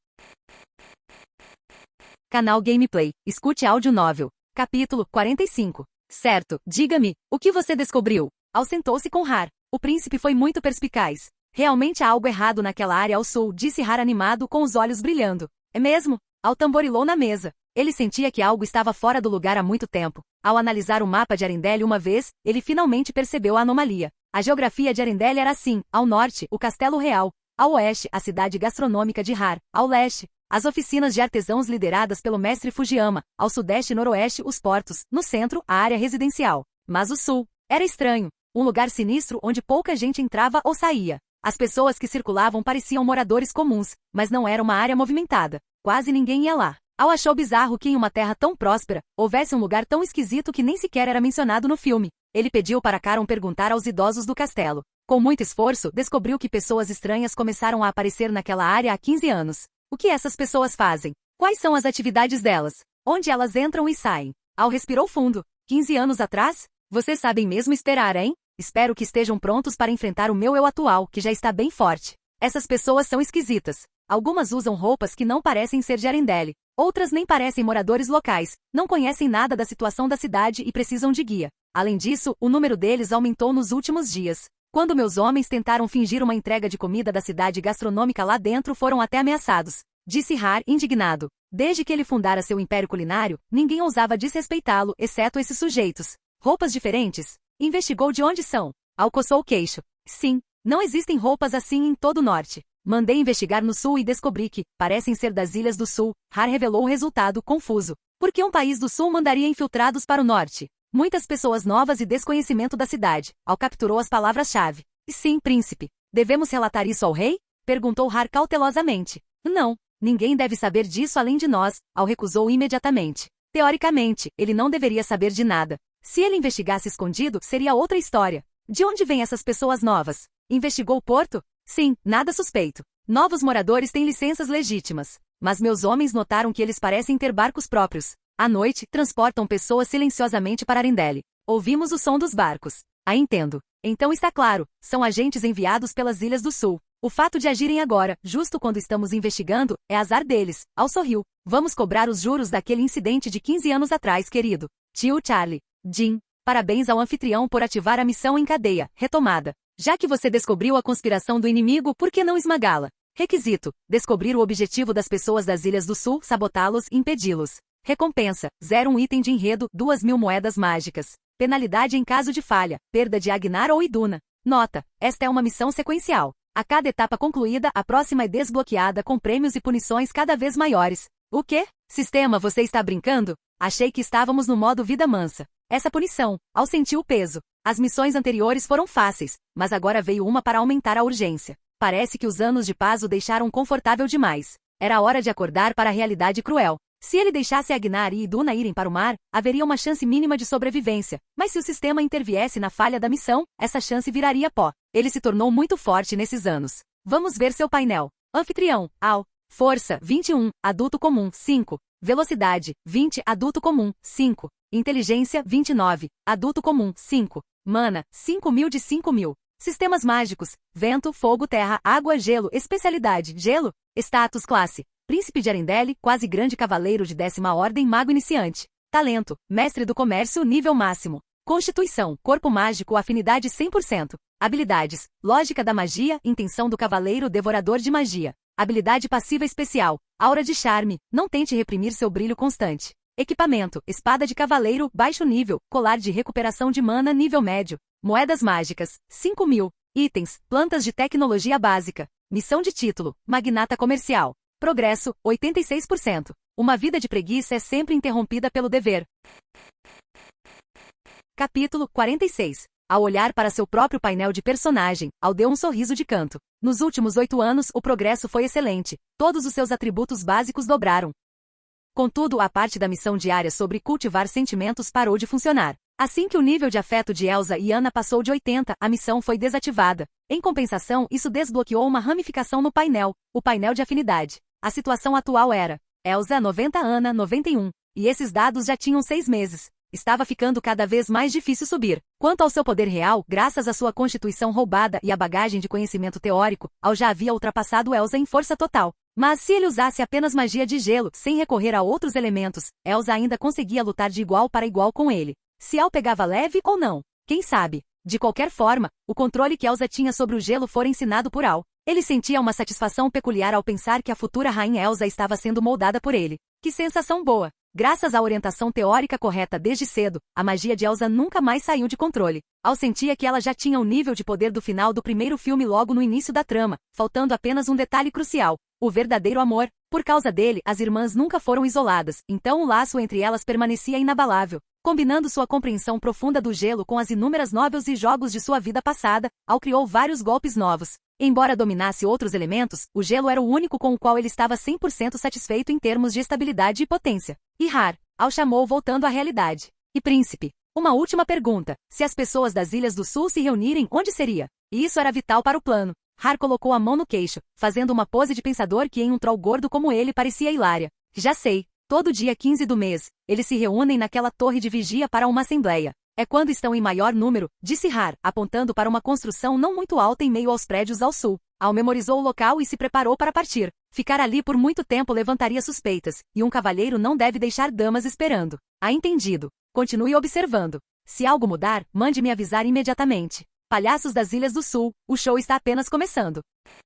Speaker 1: Canal Gameplay. Escute áudio novel. Capítulo 45. Certo, diga-me, o que você descobriu? Al sentou-se com Har. O príncipe foi muito perspicaz. Realmente há algo errado naquela área ao sul, disse Har animado com os olhos brilhando. É mesmo? Al tamborilou na mesa. Ele sentia que algo estava fora do lugar há muito tempo. Ao analisar o mapa de Arendelle uma vez, ele finalmente percebeu a anomalia. A geografia de Arendelle era assim: ao norte, o Castelo Real; ao oeste, a cidade gastronômica de Har; ao leste, as oficinas de artesãos lideradas pelo mestre Fujiyama; ao sudeste e noroeste, os portos; no centro, a área residencial. Mas o sul era estranho. Um lugar sinistro onde pouca gente entrava ou saía. As pessoas que circulavam pareciam moradores comuns, mas não era uma área movimentada. Quase ninguém ia lá. Al achou bizarro que em uma terra tão próspera, houvesse um lugar tão esquisito que nem sequer era mencionado no filme. Ele pediu para Caron perguntar aos idosos do castelo. Com muito esforço, descobriu que pessoas estranhas começaram a aparecer naquela área há 15 anos. O que essas pessoas fazem? Quais são as atividades delas? Onde elas entram e saem? Al respirou fundo. 15 anos atrás? Vocês sabem mesmo esperar, hein? Espero que estejam prontos para enfrentar o meu eu atual, que já está bem forte. Essas pessoas são esquisitas. Algumas usam roupas que não parecem ser de Arendelle. Outras nem parecem moradores locais, não conhecem nada da situação da cidade e precisam de guia. Além disso, o número deles aumentou nos últimos dias. Quando meus homens tentaram fingir uma entrega de comida da cidade gastronômica lá dentro, foram até ameaçados. Disse Har, indignado. Desde que ele fundara seu império culinário, ninguém ousava desrespeitá-lo, exceto esses sujeitos. Roupas diferentes? Investigou de onde são. Al coçou o queixo. Sim, não existem roupas assim em todo o norte. Mandei investigar no sul e descobri que parecem ser das ilhas do sul. Har revelou o resultado, confuso. Por que um país do sul mandaria infiltrados para o norte? Muitas pessoas novas e desconhecimento da cidade. Al capturou as palavras-chave. Sim, príncipe. Devemos relatar isso ao rei? Perguntou Har cautelosamente. Não, ninguém deve saber disso além de nós. Al recusou imediatamente. Teoricamente, ele não deveria saber de nada. Se ele investigasse escondido, seria outra história. De onde vêm essas pessoas novas? Investigou o porto? Sim, nada suspeito. Novos moradores têm licenças legítimas. Mas meus homens notaram que eles parecem ter barcos próprios. À noite, transportam pessoas silenciosamente para Arendelle. Ouvimos o som dos barcos. Ah, entendo. Então está claro, são agentes enviados pelas Ilhas do Sul. O fato de agirem agora, justo quando estamos investigando, é azar deles. Al sorriu. Vamos cobrar os juros daquele incidente de 15 anos atrás, querido. Tio Charlie. Jim. Parabéns ao anfitrião por ativar a missão em cadeia. Retomada. Já que você descobriu a conspiração do inimigo, por que não esmagá-la? Requisito: descobrir o objetivo das pessoas das Ilhas do Sul, sabotá-los e impedi-los. Recompensa: 1 item de enredo, 2.000 moedas mágicas. Penalidade em caso de falha, perda de Agnar ou Iduna. Nota: esta é uma missão sequencial. A cada etapa concluída, a próxima é desbloqueada com prêmios e punições cada vez maiores. O quê? Sistema, você está brincando? Achei que estávamos no modo vida mansa. Essa punição, Al sentiu o peso. As missões anteriores foram fáceis, mas agora veio uma para aumentar a urgência. Parece que os anos de paz o deixaram confortável demais. Era hora de acordar para a realidade cruel. Se ele deixasse Agnar e Iduna irem para o mar, haveria uma chance mínima de sobrevivência. Mas se o sistema interviesse na falha da missão, essa chance viraria pó. Ele se tornou muito forte nesses anos. Vamos ver seu painel. Anfitrião, Al. Força, 21. Adulto comum, 5. Velocidade, 20. Adulto comum, 5. Inteligência, 29. Adulto comum, 5. Mana, 5.000 de 5.000. Sistemas mágicos: vento, fogo, terra, água, gelo. Especialidade: gelo. Status: classe: príncipe de Arendelle, quase grande cavaleiro de 10ª ordem, mago iniciante. Talento: mestre do comércio, nível máximo. Constituição: corpo mágico, afinidade 100%. Habilidades: lógica da magia, intenção do cavaleiro, devorador de magia. Habilidade passiva especial: aura de charme, não tente reprimir seu brilho constante. Equipamento: espada de cavaleiro, baixo nível, colar de recuperação de mana, nível médio. Moedas mágicas, 5.000. Itens: plantas de tecnologia básica. Missão de título: magnata comercial. Progresso: 86%. Uma vida de preguiça é sempre interrompida pelo dever. Capítulo 46. Ao olhar para seu próprio painel de personagem, Al deu um sorriso de canto. Nos últimos 8 anos, o progresso foi excelente. Todos os seus atributos básicos dobraram. Contudo, a parte da missão diária sobre cultivar sentimentos parou de funcionar. Assim que o nível de afeto de Elsa e Anna passou de 80, a missão foi desativada. Em compensação, isso desbloqueou uma ramificação no painel, o painel de afinidade. A situação atual era: Elsa 90, Anna 91. E esses dados já tinham 6 meses. Estava ficando cada vez mais difícil subir. Quanto ao seu poder real, graças à sua constituição roubada e à bagagem de conhecimento teórico, Al já havia ultrapassado Elsa em força total. Mas se ele usasse apenas magia de gelo, sem recorrer a outros elementos, Elsa ainda conseguia lutar de igual para igual com ele. Se Al pegava leve ou não, quem sabe? De qualquer forma, o controle que Elsa tinha sobre o gelo fora ensinado por Al. Ele sentia uma satisfação peculiar ao pensar que a futura rainha Elsa estava sendo moldada por ele. Que sensação boa! Graças à orientação teórica correta desde cedo, a magia de Elsa nunca mais saiu de controle. Al sentia que ela já tinha o nível de poder do final do primeiro filme logo no início da trama, faltando apenas um detalhe crucial: o verdadeiro amor. Por causa dele, as irmãs nunca foram isoladas, então o laço entre elas permanecia inabalável. Combinando sua compreensão profunda do gelo com as inúmeras novelas e jogos de sua vida passada, Al criou vários golpes novos. Embora dominasse outros elementos, o gelo era o único com o qual ele estava 100% satisfeito em termos de estabilidade e potência. E Har, Al chamou voltando à realidade. E príncipe, uma última pergunta: se as pessoas das Ilhas do Sul se reunirem, onde seria? E isso era vital para o plano. Har colocou a mão no queixo, fazendo uma pose de pensador que em um troll gordo como ele parecia hilária. Já sei. Todo dia 15 do mês, eles se reúnem naquela torre de vigia para uma assembleia. É quando estão em maior número, disse Har, apontando para uma construção não muito alta em meio aos prédios ao sul. Al memorizou o local e se preparou para partir. Ficar ali por muito tempo levantaria suspeitas, e um cavalheiro não deve deixar damas esperando. Entendido. Continue observando. Se algo mudar, mande me avisar imediatamente. Palhaços das Ilhas do Sul, o show está apenas começando.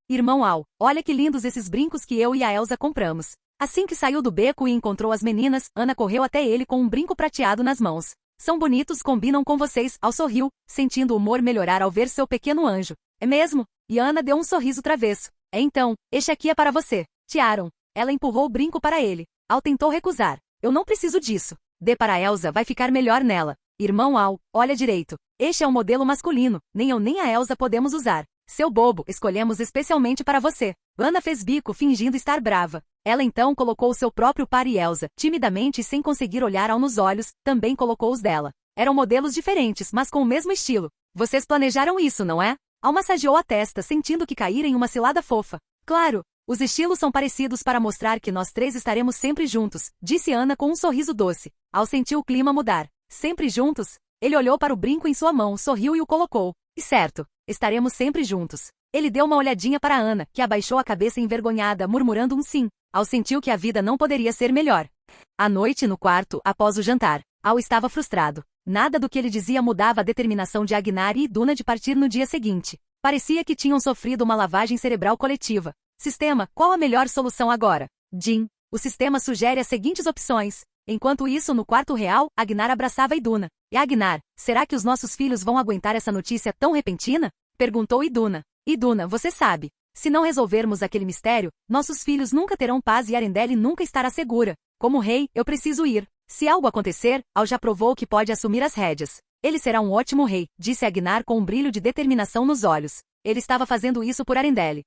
Speaker 1: Irmão Al, olha que lindos esses brincos que eu e a Elsa compramos. Assim que saiu do beco e encontrou as meninas, Anna correu até ele com um brinco prateado nas mãos. São bonitos, combinam com vocês. Al sorriu, sentindo o humor melhorar ao ver seu pequeno anjo. É mesmo? E Anna deu um sorriso travesso. Então, este aqui é para você. Tiaron. Ela empurrou o brinco para ele. Al tentou recusar. Eu não preciso disso. Dê para Elsa, vai ficar melhor nela. Irmão Al, olha direito. Este é um modelo masculino. Nem eu nem a Elsa podemos usar. Seu bobo, escolhemos especialmente para você. Anna fez bico fingindo estar brava. Ela então colocou seu próprio par e Elsa, timidamente e sem conseguir olhar Al nos olhos, também colocou os dela. Eram modelos diferentes, mas com o mesmo estilo. Vocês planejaram isso, não é? Al massageou a testa, sentindo que caíra em uma cilada fofa. Claro, os estilos são parecidos para mostrar que nós três estaremos sempre juntos, disse Anna com um sorriso doce. Al sentiu o clima mudar. Sempre juntos? Ele olhou para o brinco em sua mão, sorriu e o colocou. E certo, estaremos sempre juntos. Ele deu uma olhadinha para Anna, que abaixou a cabeça envergonhada, murmurando um sim. Al sentiu que a vida não poderia ser melhor. À noite, no quarto, após o jantar, Al estava frustrado. Nada do que ele dizia mudava a determinação de Agnar e Iduna de partir no dia seguinte. Parecia que tinham sofrido uma lavagem cerebral coletiva. Sistema, qual a melhor solução agora? Jin, o sistema sugere as seguintes opções. Enquanto isso, no quarto real, Agnar abraçava Iduna. E Agnar, será que os nossos filhos vão aguentar essa notícia tão repentina? Perguntou Iduna. Iduna, você sabe. Se não resolvermos aquele mistério, nossos filhos nunca terão paz e Arendelle nunca estará segura. Como rei, eu preciso ir. Se algo acontecer, Al já provou que pode assumir as rédeas. Ele será um ótimo rei, disse Agnar com um brilho de determinação nos olhos. Ele estava fazendo isso por Arendelle.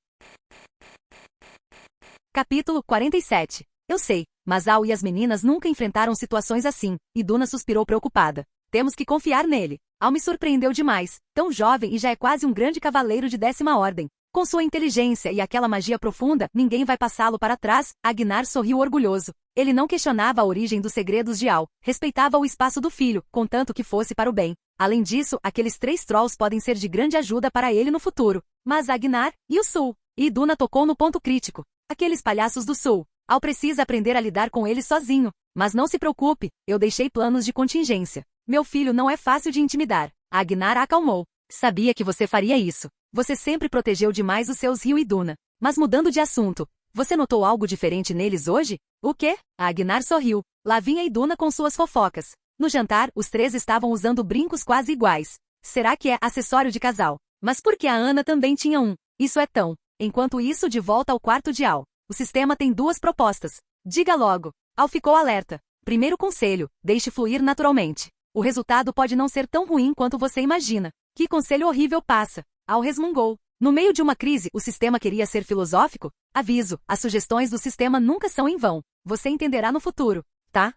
Speaker 1: Capítulo 47. Eu sei, mas Al e as meninas nunca enfrentaram situações assim. Iduna suspirou preocupada. Temos que confiar nele. Al me surpreendeu demais. Tão jovem e já é quase um grande cavaleiro de 10ª ordem. Com sua inteligência e aquela magia profunda, ninguém vai passá-lo para trás. Agnar sorriu orgulhoso. Ele não questionava a origem dos segredos de Al, respeitava o espaço do filho, contanto que fosse para o bem. Além disso, aqueles 3 trolls podem ser de grande ajuda para ele no futuro. Mas Agnar, e o Sul? E Iduna tocou no ponto crítico. Aqueles palhaços do Sul. Al precisa aprender a lidar com eles sozinho. Mas não se preocupe, eu deixei planos de contingência. Meu filho não é fácil de intimidar. Agnar a acalmou. Sabia que você faria isso. Você sempre protegeu demais os seus Rio e Iduna. Mas mudando de assunto, você notou algo diferente neles hoje? O quê? Agnar sorriu. Lá vinha Iduna com suas fofocas. No jantar, os 3 estavam usando brincos quase iguais. Será que é acessório de casal? Mas por que a Anna também tinha um? Isso é tão. Enquanto isso, de volta ao quarto de Al. O sistema tem 2 propostas. Diga logo. Al ficou alerta. Primeiro conselho, deixe fluir naturalmente. O resultado pode não ser tão ruim quanto você imagina. Que conselho horrível passa. Al resmungou. No meio de uma crise, o sistema queria ser filosófico? Aviso, as sugestões do sistema nunca são em vão. Você entenderá no futuro. Tá.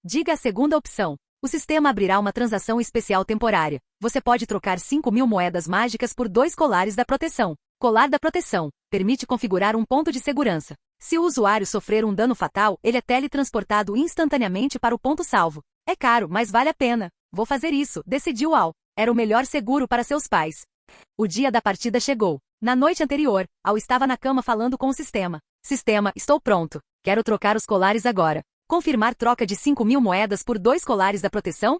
Speaker 1: Diga a segunda opção. O sistema abrirá uma transação especial temporária. Você pode trocar 5.000 moedas mágicas por 2 colares da proteção. Colar da proteção. Permite configurar um ponto de segurança. Se o usuário sofrer um dano fatal, ele é teletransportado instantaneamente para o ponto salvo. É caro, mas vale a pena. Vou fazer isso, decidiu Al. Era o melhor seguro para seus pais. O dia da partida chegou. Na noite anterior, Al estava na cama falando com o sistema. Sistema, estou pronto. Quero trocar os colares agora. Confirmar troca de 5.000 moedas por 2 colares da proteção?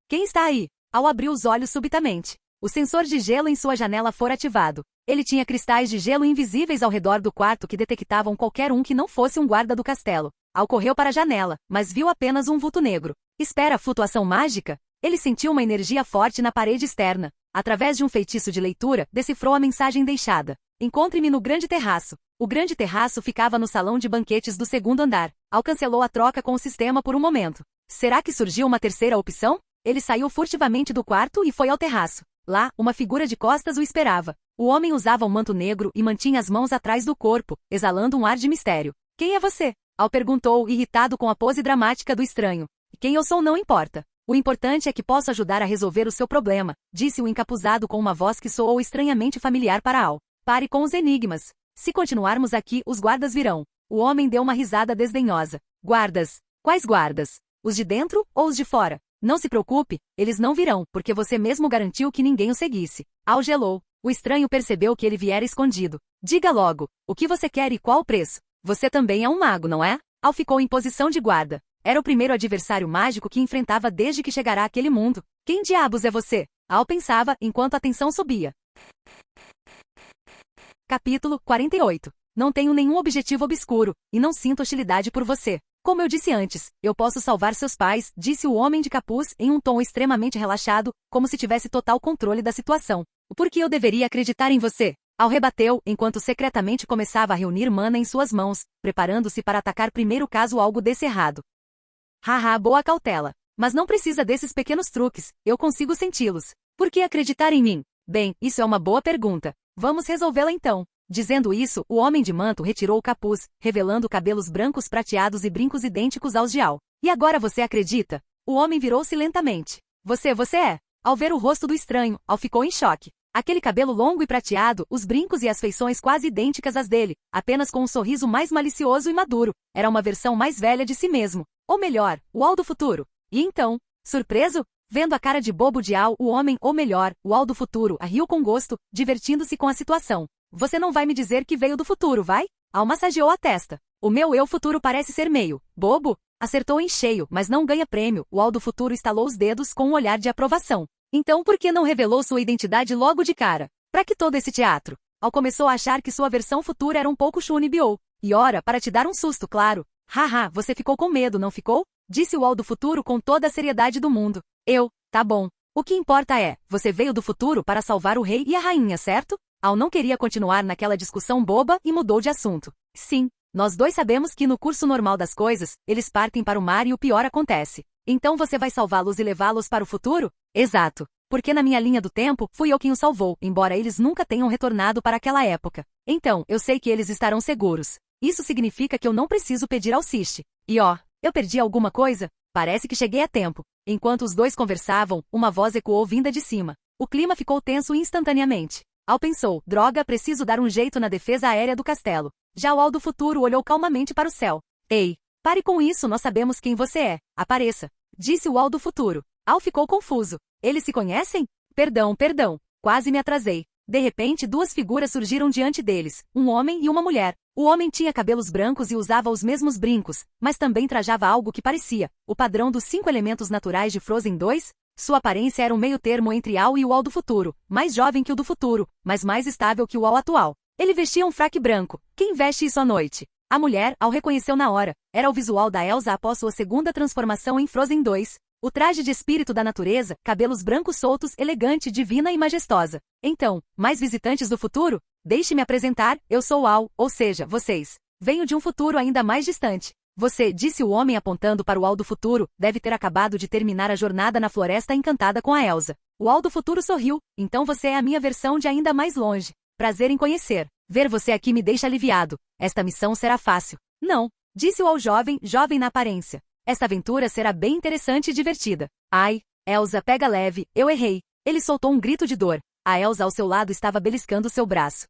Speaker 1: Quem está aí? Al abriu os olhos subitamente. O sensor de gelo em sua janela fora ativado. Ele tinha cristais de gelo invisíveis ao redor do quarto que detectavam qualquer um que não fosse um guarda do castelo. Al correu para a janela, mas viu apenas um vulto negro. Espera, flutuação mágica? Ele sentiu uma energia forte na parede externa. Através de um feitiço de leitura, decifrou a mensagem deixada. Encontre-me no grande terraço. O grande terraço ficava no salão de banquetes do 2º andar. Al cancelou a troca com o sistema por um momento. Será que surgiu uma terceira opção? Ele saiu furtivamente do quarto e foi ao terraço. Lá, uma figura de costas o esperava. O homem usava um manto negro e mantinha as mãos atrás do corpo, exalando um ar de mistério. Quem é você? Al perguntou, irritado com a pose dramática do estranho. Quem eu sou não importa. O importante é que posso ajudar a resolver o seu problema, disse o encapuzado com uma voz que soou estranhamente familiar para Al. Pare com os enigmas. Se continuarmos aqui, os guardas virão. O homem deu uma risada desdenhosa. Guardas? Quais guardas? Os de dentro ou os de fora? Não se preocupe, eles não virão, porque você mesmo garantiu que ninguém o seguisse. Al gelou. O estranho percebeu que ele viera escondido. Diga logo, o que você quer e qual o preço? Você também é um mago, não é? Al ficou em posição de guarda. Era o primeiro adversário mágico que enfrentava desde que chegará àquele mundo. Quem diabos é você? Al pensava, enquanto a tensão subia. Capítulo 48. Não tenho nenhum objetivo obscuro, e não sinto hostilidade por você. Como eu disse antes, eu posso salvar seus pais, disse o homem de capuz em um tom extremamente relaxado, como se tivesse total controle da situação. Por que eu deveria acreditar em você? Al rebateu, enquanto secretamente começava a reunir mana em suas mãos, preparando-se para atacar primeiro caso algo desse errado. Haha, boa cautela. Mas não precisa desses pequenos truques, eu consigo senti-los. Por que acreditar em mim? Bem, isso é uma boa pergunta. Vamos resolvê-la então. Dizendo isso, o homem de manto retirou o capuz, revelando cabelos brancos prateados e brincos idênticos aos de Al. E agora você acredita? O homem virou-se lentamente. Você é? Ao ver o rosto do estranho, Al ficou em choque. Aquele cabelo longo e prateado, os brincos e as feições quase idênticas às dele, apenas com um sorriso mais malicioso e maduro. Era uma versão mais velha de si mesmo. Ou melhor, o Al do futuro. E então, surpreso? Vendo a cara de bobo de Al, o homem, ou melhor, o Al do futuro, riu com gosto, divertindo-se com a situação. Você não vai me dizer que veio do futuro, vai? Al massageou a testa. O meu eu futuro parece ser meio bobo. Acertou em cheio, mas não ganha prêmio. O Al do futuro estalou os dedos com um olhar de aprovação. Então por que não revelou sua identidade logo de cara? Pra que todo esse teatro? Al começou a achar que sua versão futura era um pouco Shunibyo. E ora, para te dar um susto, claro. Haha, você ficou com medo, não ficou? Disse o Al do futuro com toda a seriedade do mundo. Tá bom. O que importa é, você veio do futuro para salvar o rei e a rainha, certo? Al não queria continuar naquela discussão boba e mudou de assunto. Sim, nós dois sabemos que no curso normal das coisas, eles partem para o mar e o pior acontece. Então você vai salvá-los e levá-los para o futuro? Exato. Porque na minha linha do tempo, fui eu quem os salvou, embora eles nunca tenham retornado para aquela época. Então, eu sei que eles estarão seguros. Isso significa que eu não preciso pedir ao Siste. E eu perdi alguma coisa? Parece que cheguei a tempo. Enquanto os dois conversavam, uma voz ecoou vinda de cima. O clima ficou tenso instantaneamente. Al pensou, droga, preciso dar um jeito na defesa aérea do castelo. Já o Al do futuro olhou calmamente para o céu. Ei, pare com isso, nós sabemos quem você é. Apareça. Disse o Al do futuro. Al ficou confuso. Eles se conhecem? Perdão. Quase me atrasei. De repente, 2 figuras surgiram diante deles, um homem e uma mulher. O homem tinha cabelos brancos e usava os mesmos brincos, mas também trajava algo que parecia o padrão dos 5 elementos naturais de Frozen 2. Sua aparência era um meio termo entre Al e o Al do futuro, mais jovem que o do futuro, mas mais estável que o Al atual. Ele vestia um fraque branco. Quem veste isso à noite? A mulher, Al reconheceu na hora. Era o visual da Elsa após sua segunda transformação em Frozen 2. O traje de espírito da natureza, cabelos brancos soltos, elegante, divina e majestosa. Então, mais visitantes do futuro? Deixe-me apresentar, eu sou Al, ou seja, vocês. Venho de um futuro ainda mais distante. Você, disse o homem apontando para o Al do futuro, deve ter acabado de terminar a jornada na Floresta Encantada com a Elsa. O Al do futuro sorriu, então você é a minha versão de ainda mais longe. Prazer em conhecer. Ver você aqui me deixa aliviado. Esta missão será fácil. Não, disse-o ao jovem na aparência. Esta aventura será bem interessante e divertida. Ai, Elsa, pega leve, eu errei. Ele soltou um grito de dor. A Elsa ao seu lado estava beliscando seu braço.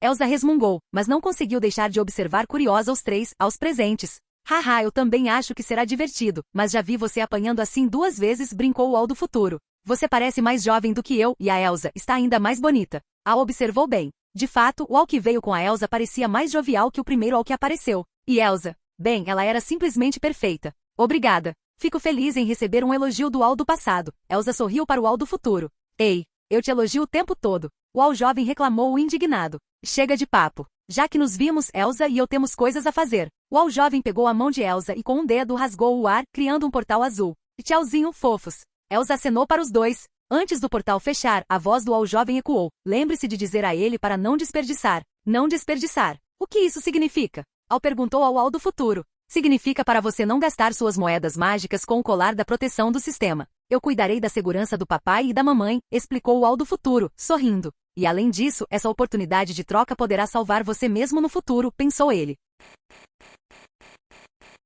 Speaker 1: Elsa resmungou, mas não conseguiu deixar de observar curiosa os três, aos presentes. Haha, eu também acho que será divertido, mas já vi você apanhando assim 2 vezes, brincou o Al do futuro. Você parece mais jovem do que eu, e a Elsa está ainda mais bonita. Al observou bem. De fato, o Al que veio com a Elsa parecia mais jovial que o primeiro Al que apareceu. E Elsa? Bem, ela era simplesmente perfeita. Obrigada. Fico feliz em receber um elogio do Al do passado. Elsa sorriu para o Al do futuro. Ei, eu te elogio o tempo todo. O Al jovem reclamou indignado. Chega de papo. Já que nos vimos, Elsa e eu temos coisas a fazer. O Al jovem pegou a mão de Elsa e com um dedo rasgou o ar, criando um portal azul. Tchauzinho, fofos. Elsa acenou para os dois. Antes do portal fechar, a voz do Al jovem ecoou. Lembre-se de dizer a ele para não desperdiçar. Não desperdiçar. O que isso significa? Al perguntou ao Al do futuro. Significa para você não gastar suas moedas mágicas com o colar da proteção do sistema. Eu cuidarei da segurança do papai e da mamãe, explicou o Al do futuro, sorrindo. E além disso, essa oportunidade de troca poderá salvar você mesmo no futuro, pensou ele.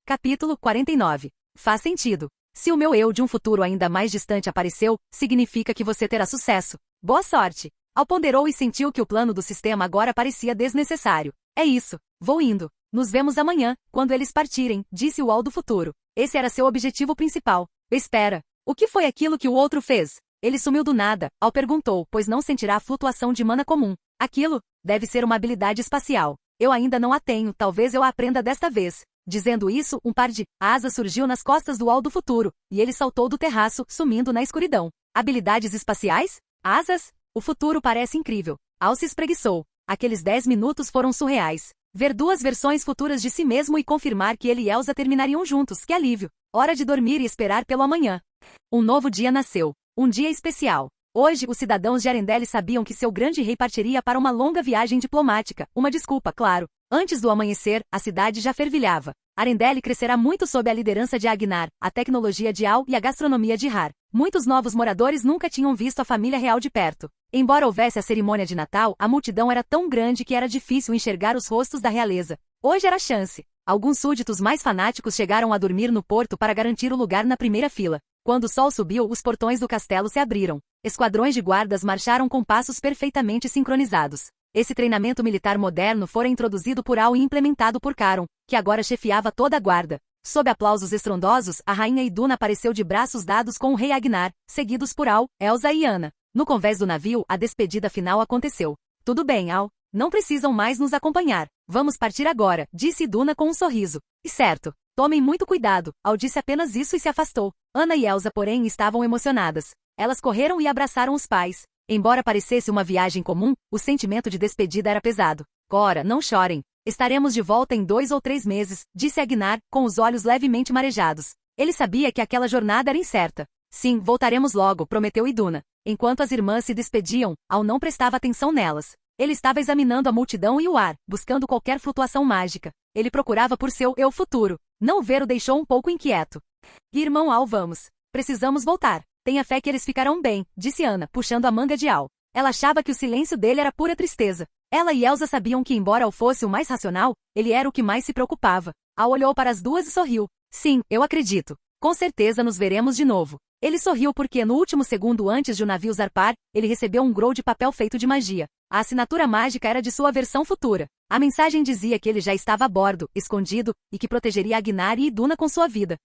Speaker 1: Capítulo 49. Faz sentido. Se o meu eu de um futuro ainda mais distante apareceu, significa que você terá sucesso. Boa sorte. Al ponderou e sentiu que o plano do sistema agora parecia desnecessário. É isso. Vou indo. Nos vemos amanhã, quando eles partirem, disse o Al do futuro. Esse era seu objetivo principal. Espera. O que foi aquilo que o outro fez? Ele sumiu do nada, Al perguntou, pois não sentirá a flutuação de mana comum. Aquilo? Deve ser uma habilidade espacial. Eu ainda não a tenho, talvez eu a aprenda desta vez. Dizendo isso, um par de asas surgiu nas costas do Al do futuro, e ele saltou do terraço, sumindo na escuridão. Habilidades espaciais? Asas? O futuro parece incrível. Al se espreguiçou. Aqueles 10 minutos foram surreais. Ver 2 versões futuras de si mesmo e confirmar que ele e Elsa terminariam juntos, que alívio. Hora de dormir e esperar pelo amanhã. Um novo dia nasceu. Um dia especial. Hoje, os cidadãos de Arendelle sabiam que seu grande rei partiria para uma longa viagem diplomática. Uma desculpa, claro. Antes do amanhecer, a cidade já fervilhava. Arendelle crescerá muito sob a liderança de Agnar, a tecnologia de Al e a gastronomia de Har. Muitos novos moradores nunca tinham visto a família real de perto. Embora houvesse a cerimônia de Natal, a multidão era tão grande que era difícil enxergar os rostos da realeza. Hoje era a chance. Alguns súditos mais fanáticos chegaram a dormir no porto para garantir o lugar na primeira fila. Quando o sol subiu, os portões do castelo se abriram. Esquadrões de guardas marcharam com passos perfeitamente sincronizados. Esse treinamento militar moderno fora introduzido por Al e implementado por Caron, que agora chefiava toda a guarda. Sob aplausos estrondosos, a rainha Iduna apareceu de braços dados com o rei Agnar, seguidos por Al, Elsa e Anna. No convés do navio, a despedida final aconteceu. Tudo bem, Al. Não precisam mais nos acompanhar. Vamos partir agora, disse Iduna com um sorriso. E certo. Tomem muito cuidado. Al disse apenas isso e se afastou. Anna e Elsa, porém, estavam emocionadas. Elas correram e abraçaram os pais. Embora parecesse uma viagem comum, o sentimento de despedida era pesado. Cora, não chorem. Estaremos de volta em 2 ou 3 meses, disse Agnar, com os olhos levemente marejados. Ele sabia que aquela jornada era incerta. Sim, voltaremos logo, prometeu Iduna. Enquanto as irmãs se despediam, Al não prestava atenção nelas. Ele estava examinando a multidão e o ar, buscando qualquer flutuação mágica. Ele procurava por seu eu futuro. Não ver o deixou um pouco inquieto. Irmão Al, vamos. Precisamos voltar. Tenha fé que eles ficarão bem, disse Anna, puxando a manga de Al. Ela achava que o silêncio dele era pura tristeza. Ela e Elsa sabiam que, embora Al fosse o mais racional, ele era o que mais se preocupava. Al olhou para as duas e sorriu. Sim, eu acredito. Com certeza nos veremos de novo. Ele sorriu porque, no último segundo antes de o navio zarpar, ele recebeu um scroll de papel feito de magia. A assinatura mágica era de sua versão futura. A mensagem dizia que ele já estava a bordo, escondido, e que protegeria Agnar e Iduna com sua vida.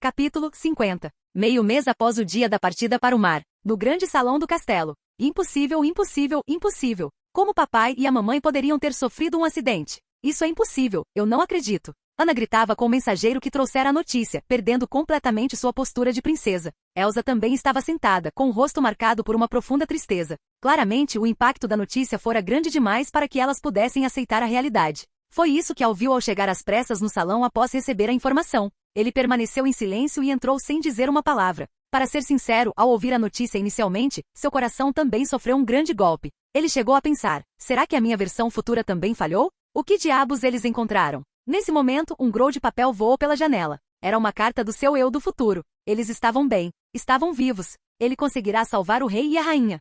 Speaker 1: Capítulo 50. Meio mês após o dia da partida para o mar, no grande salão do castelo. Impossível, impossível, impossível. Como papai e a mamãe poderiam ter sofrido um acidente? Isso é impossível, eu não acredito. Ana gritava com o mensageiro que trouxera a notícia, perdendo completamente sua postura de princesa. Elsa também estava sentada, com o rosto marcado por uma profunda tristeza. Claramente, o impacto da notícia fora grande demais para que elas pudessem aceitar a realidade. Foi isso que Al viu ao chegar às pressas no salão após receber a informação. Ele permaneceu em silêncio e entrou sem dizer uma palavra. Para ser sincero, ao ouvir a notícia inicialmente, seu coração também sofreu um grande golpe. Ele chegou a pensar, será que a minha versão futura também falhou? O que diabos eles encontraram? Nesse momento, um scroll de papel voou pela janela. Era uma carta do seu eu do futuro. Eles estavam bem. Estavam vivos. Ele conseguirá salvar o rei e a rainha.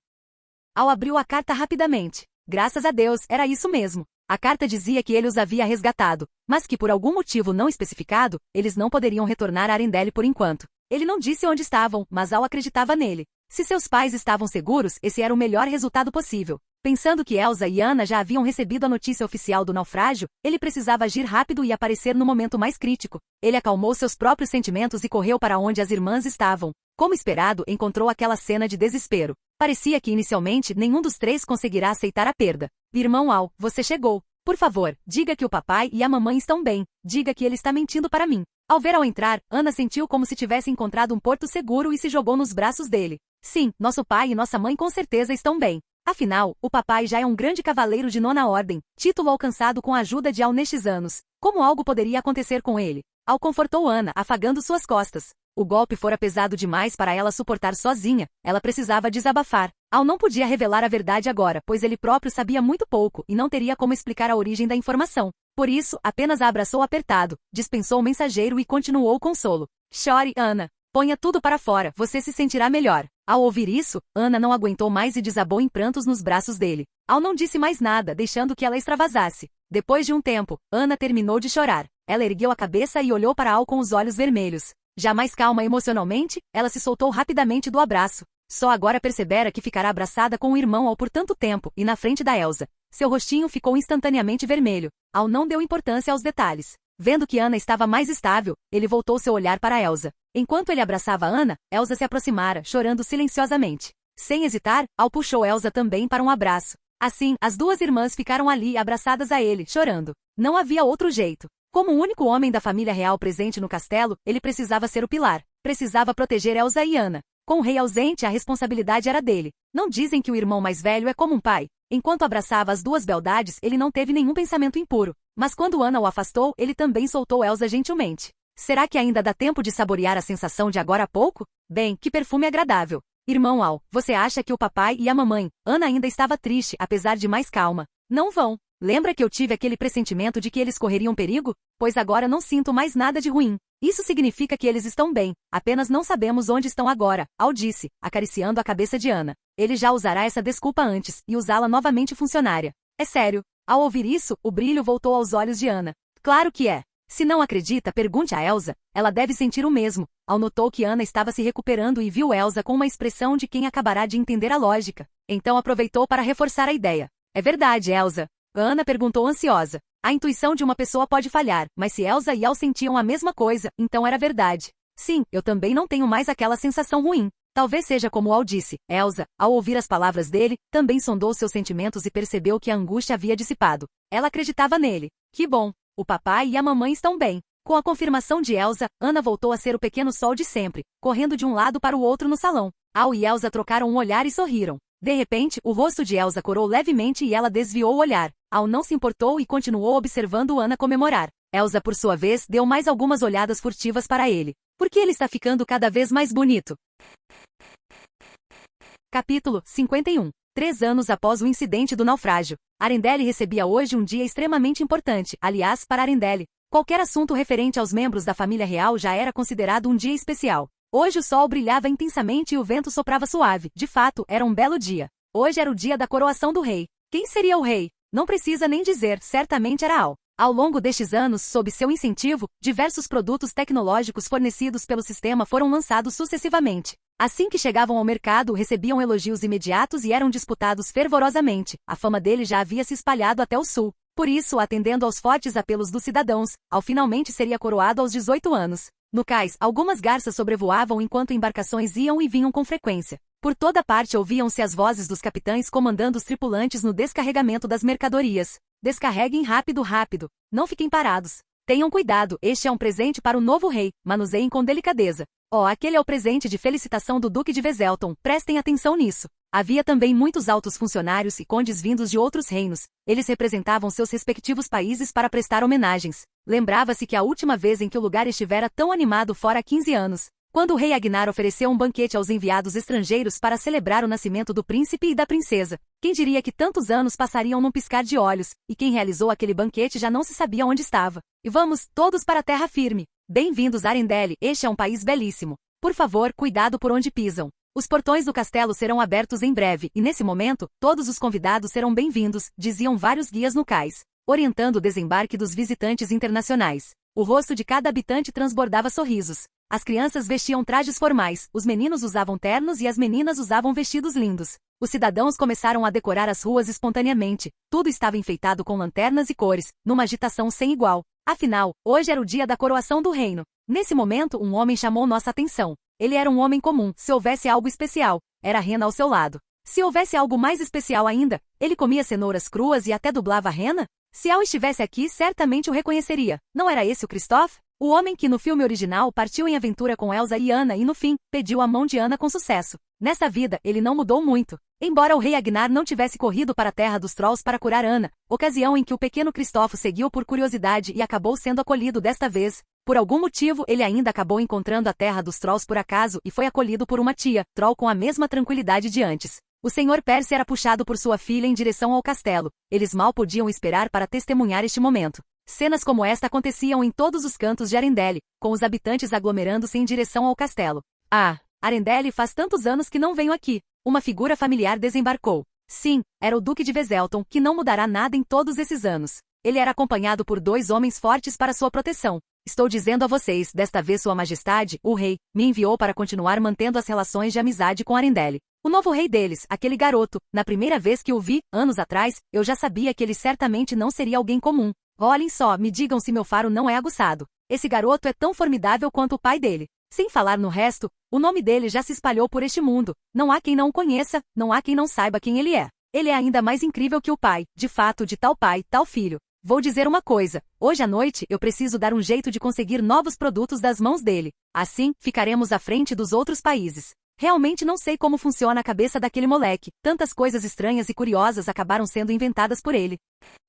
Speaker 1: Al abriu a carta rapidamente. Graças a Deus, era isso mesmo. A carta dizia que ele os havia resgatado, mas que por algum motivo não especificado, eles não poderiam retornar a Arendelle por enquanto. Ele não disse onde estavam, mas Al acreditava nele. Se seus pais estavam seguros, esse era o melhor resultado possível. Pensando que Elsa e Anna já haviam recebido a notícia oficial do naufrágio, ele precisava agir rápido e aparecer no momento mais crítico. Ele acalmou seus próprios sentimentos e correu para onde as irmãs estavam. Como esperado, encontrou aquela cena de desespero. Parecia que inicialmente nenhum dos três conseguirá aceitar a perda. Irmão Al, você chegou. Por favor, diga que o papai e a mamãe estão bem. Diga que ele está mentindo para mim. Ao ver Al entrar, Anna sentiu como se tivesse encontrado um porto seguro e se jogou nos braços dele. Sim, nosso pai e nossa mãe com certeza estão bem. Afinal, o papai já é um grande cavaleiro de 9ª ordem, título alcançado com a ajuda de Al nestes anos. Como algo poderia acontecer com ele? Al confortou Anna, afagando suas costas. O golpe fora pesado demais para ela suportar sozinha, ela precisava desabafar. Al não podia revelar a verdade agora, pois ele próprio sabia muito pouco e não teria como explicar a origem da informação. Por isso, apenas a abraçou apertado, dispensou o mensageiro e continuou o consolo. Chore, Anna. Ponha tudo para fora, você se sentirá melhor. Ao ouvir isso, Anna não aguentou mais e desabou em prantos nos braços dele. Al não disse mais nada, deixando que ela extravasasse. Depois de um tempo, Anna terminou de chorar. Ela ergueu a cabeça e olhou para Al com os olhos vermelhos. Já mais calma emocionalmente, ela se soltou rapidamente do abraço. Só agora percebera que ficará abraçada com o irmão Al por tanto tempo, e na frente da Elsa. Seu rostinho ficou instantaneamente vermelho. Al não deu importância aos detalhes. Vendo que Anna estava mais estável, ele voltou seu olhar para Elsa. Enquanto ele abraçava Anna, Elsa se aproximara, chorando silenciosamente. Sem hesitar, Al puxou Elsa também para um abraço. Assim, as duas irmãs ficaram ali abraçadas a ele, chorando. Não havia outro jeito. Como o único homem da família real presente no castelo, ele precisava ser o pilar. Precisava proteger Elsa e Anna. Com o rei ausente, a responsabilidade era dele. Não dizem que o irmão mais velho é como um pai. Enquanto abraçava as duas beldades, ele não teve nenhum pensamento impuro. Mas quando Anna o afastou, ele também soltou Elsa gentilmente. Será que ainda dá tempo de saborear a sensação de agora a pouco? Bem, que perfume agradável. Irmão Al, você acha que o papai e a mamãe, Anna ainda estava triste, apesar de mais calma. Não vão. Lembra que eu tive aquele pressentimento de que eles correriam perigo? Pois agora não sinto mais nada de ruim. Isso significa que eles estão bem, apenas não sabemos onde estão agora, Al disse, acariciando a cabeça de Anna. Ele já usará essa desculpa antes, e usá-la novamente funcionária. É sério. Ao ouvir isso, o brilho voltou aos olhos de Anna. Claro que é. Se não acredita, pergunte a Elsa. Ela deve sentir o mesmo. Al notou que Anna estava se recuperando e viu Elsa com uma expressão de quem acabará de entender a lógica. Então aproveitou para reforçar a ideia. É verdade, Elsa. Anna perguntou ansiosa. A intuição de uma pessoa pode falhar, mas se Elsa e Al sentiam a mesma coisa, então era verdade. Sim, eu também não tenho mais aquela sensação ruim. Talvez seja como Al disse. Elsa, ao ouvir as palavras dele, também sondou seus sentimentos e percebeu que a angústia havia dissipado. Ela acreditava nele. Que bom. O papai e a mamãe estão bem. Com a confirmação de Elsa, Anna voltou a ser o pequeno sol de sempre, correndo de um lado para o outro no salão. Al e Elsa trocaram um olhar e sorriram. De repente, o rosto de Elsa corou levemente e ela desviou o olhar. Al não se importou e continuou observando Anna comemorar. Elsa, por sua vez, deu mais algumas olhadas furtivas para ele. Por que ele está ficando cada vez mais bonito? Capítulo 51. 3 anos após o incidente do naufrágio. Arendelle recebia hoje um dia extremamente importante, aliás, para Arendelle. Qualquer assunto referente aos membros da família real já era considerado um dia especial. Hoje o sol brilhava intensamente e o vento soprava suave. De fato, era um belo dia. Hoje era o dia da coroação do rei. Quem seria o rei? Não precisa nem dizer, certamente era Al. Ao longo destes anos, sob seu incentivo, diversos produtos tecnológicos fornecidos pelo sistema foram lançados sucessivamente. Assim que chegavam ao mercado, recebiam elogios imediatos e eram disputados fervorosamente. A fama dele já havia se espalhado até o sul. Por isso, atendendo aos fortes apelos dos cidadãos, Al finalmente seria coroado aos 18 anos. No cais, algumas garças sobrevoavam enquanto embarcações iam e vinham com frequência. Por toda parte ouviam-se as vozes dos capitães comandando os tripulantes no descarregamento das mercadorias. Descarreguem rápido, rápido. Não fiquem parados. Tenham cuidado, este é um presente para o novo rei. Manuseiem com delicadeza. Oh, aquele é o presente de felicitação do Duque de Veselton. Prestem atenção nisso. Havia também muitos altos funcionários e condes vindos de outros reinos. Eles representavam seus respectivos países para prestar homenagens. Lembrava-se que a última vez em que o lugar estivera tão animado fora há 15 anos. Quando o rei Agnar ofereceu um banquete aos enviados estrangeiros para celebrar o nascimento do príncipe e da princesa. Quem diria que tantos anos passariam num piscar de olhos, e quem realizou aquele banquete já não se sabia onde estava. E vamos, todos para a terra firme. Bem-vindos a Arendelle, este é um país belíssimo. Por favor, cuidado por onde pisam. Os portões do castelo serão abertos em breve e nesse momento, todos os convidados serão bem-vindos, diziam vários guias no cais, orientando o desembarque dos visitantes internacionais. O rosto de cada habitante transbordava sorrisos. As crianças vestiam trajes formais, os meninos usavam ternos e as meninas usavam vestidos lindos. Os cidadãos começaram a decorar as ruas espontaneamente. Tudo estava enfeitado com lanternas e cores, numa agitação sem igual. Afinal, hoje era o dia da coroação do reino. Nesse momento, um homem chamou nossa atenção. Ele era um homem comum. Se houvesse algo especial, era a rena ao seu lado. Se houvesse algo mais especial ainda, ele comia cenouras cruas e até dublava a rena? Se Al estivesse aqui, certamente o reconheceria. Não era esse o Kristoff? O homem que no filme original partiu em aventura com Elsa e Anna e no fim, pediu a mão de Anna com sucesso. Nessa vida, ele não mudou muito. Embora o rei Agnar não tivesse corrido para a terra dos Trolls para curar Anna, ocasião em que o pequeno Kristoff seguiu por curiosidade e acabou sendo acolhido desta vez, por algum motivo ele ainda acabou encontrando a terra dos Trolls por acaso e foi acolhido por uma tia, Troll com a mesma tranquilidade de antes. O Sr. Percy era puxado por sua filha em direção ao castelo. Eles mal podiam esperar para testemunhar este momento. Cenas como esta aconteciam em todos os cantos de Arendelle, com os habitantes aglomerando-se em direção ao castelo. Ah, Arendelle faz tantos anos que não venho aqui. Uma figura familiar desembarcou. Sim, era o Duque de Veselton, que não mudará nada em todos esses anos. Ele era acompanhado por 2 homens fortes para sua proteção. Estou dizendo a vocês, desta vez Sua Majestade, o rei, me enviou para continuar mantendo as relações de amizade com Arendelle. O novo rei deles, aquele garoto, na primeira vez que o vi, anos atrás, eu já sabia que ele certamente não seria alguém comum. Olhem só, me digam se meu faro não é aguçado. Esse garoto é tão formidável quanto o pai dele. Sem falar no resto, o nome dele já se espalhou por este mundo. Não há quem não o conheça, não há quem não saiba quem ele é. Ele é ainda mais incrível que o pai, de fato, de tal pai, tal filho. Vou dizer uma coisa, hoje à noite eu preciso dar um jeito de conseguir novos produtos das mãos dele. Assim, ficaremos à frente dos outros países. Realmente não sei como funciona a cabeça daquele moleque. Tantas coisas estranhas e curiosas acabaram sendo inventadas por ele.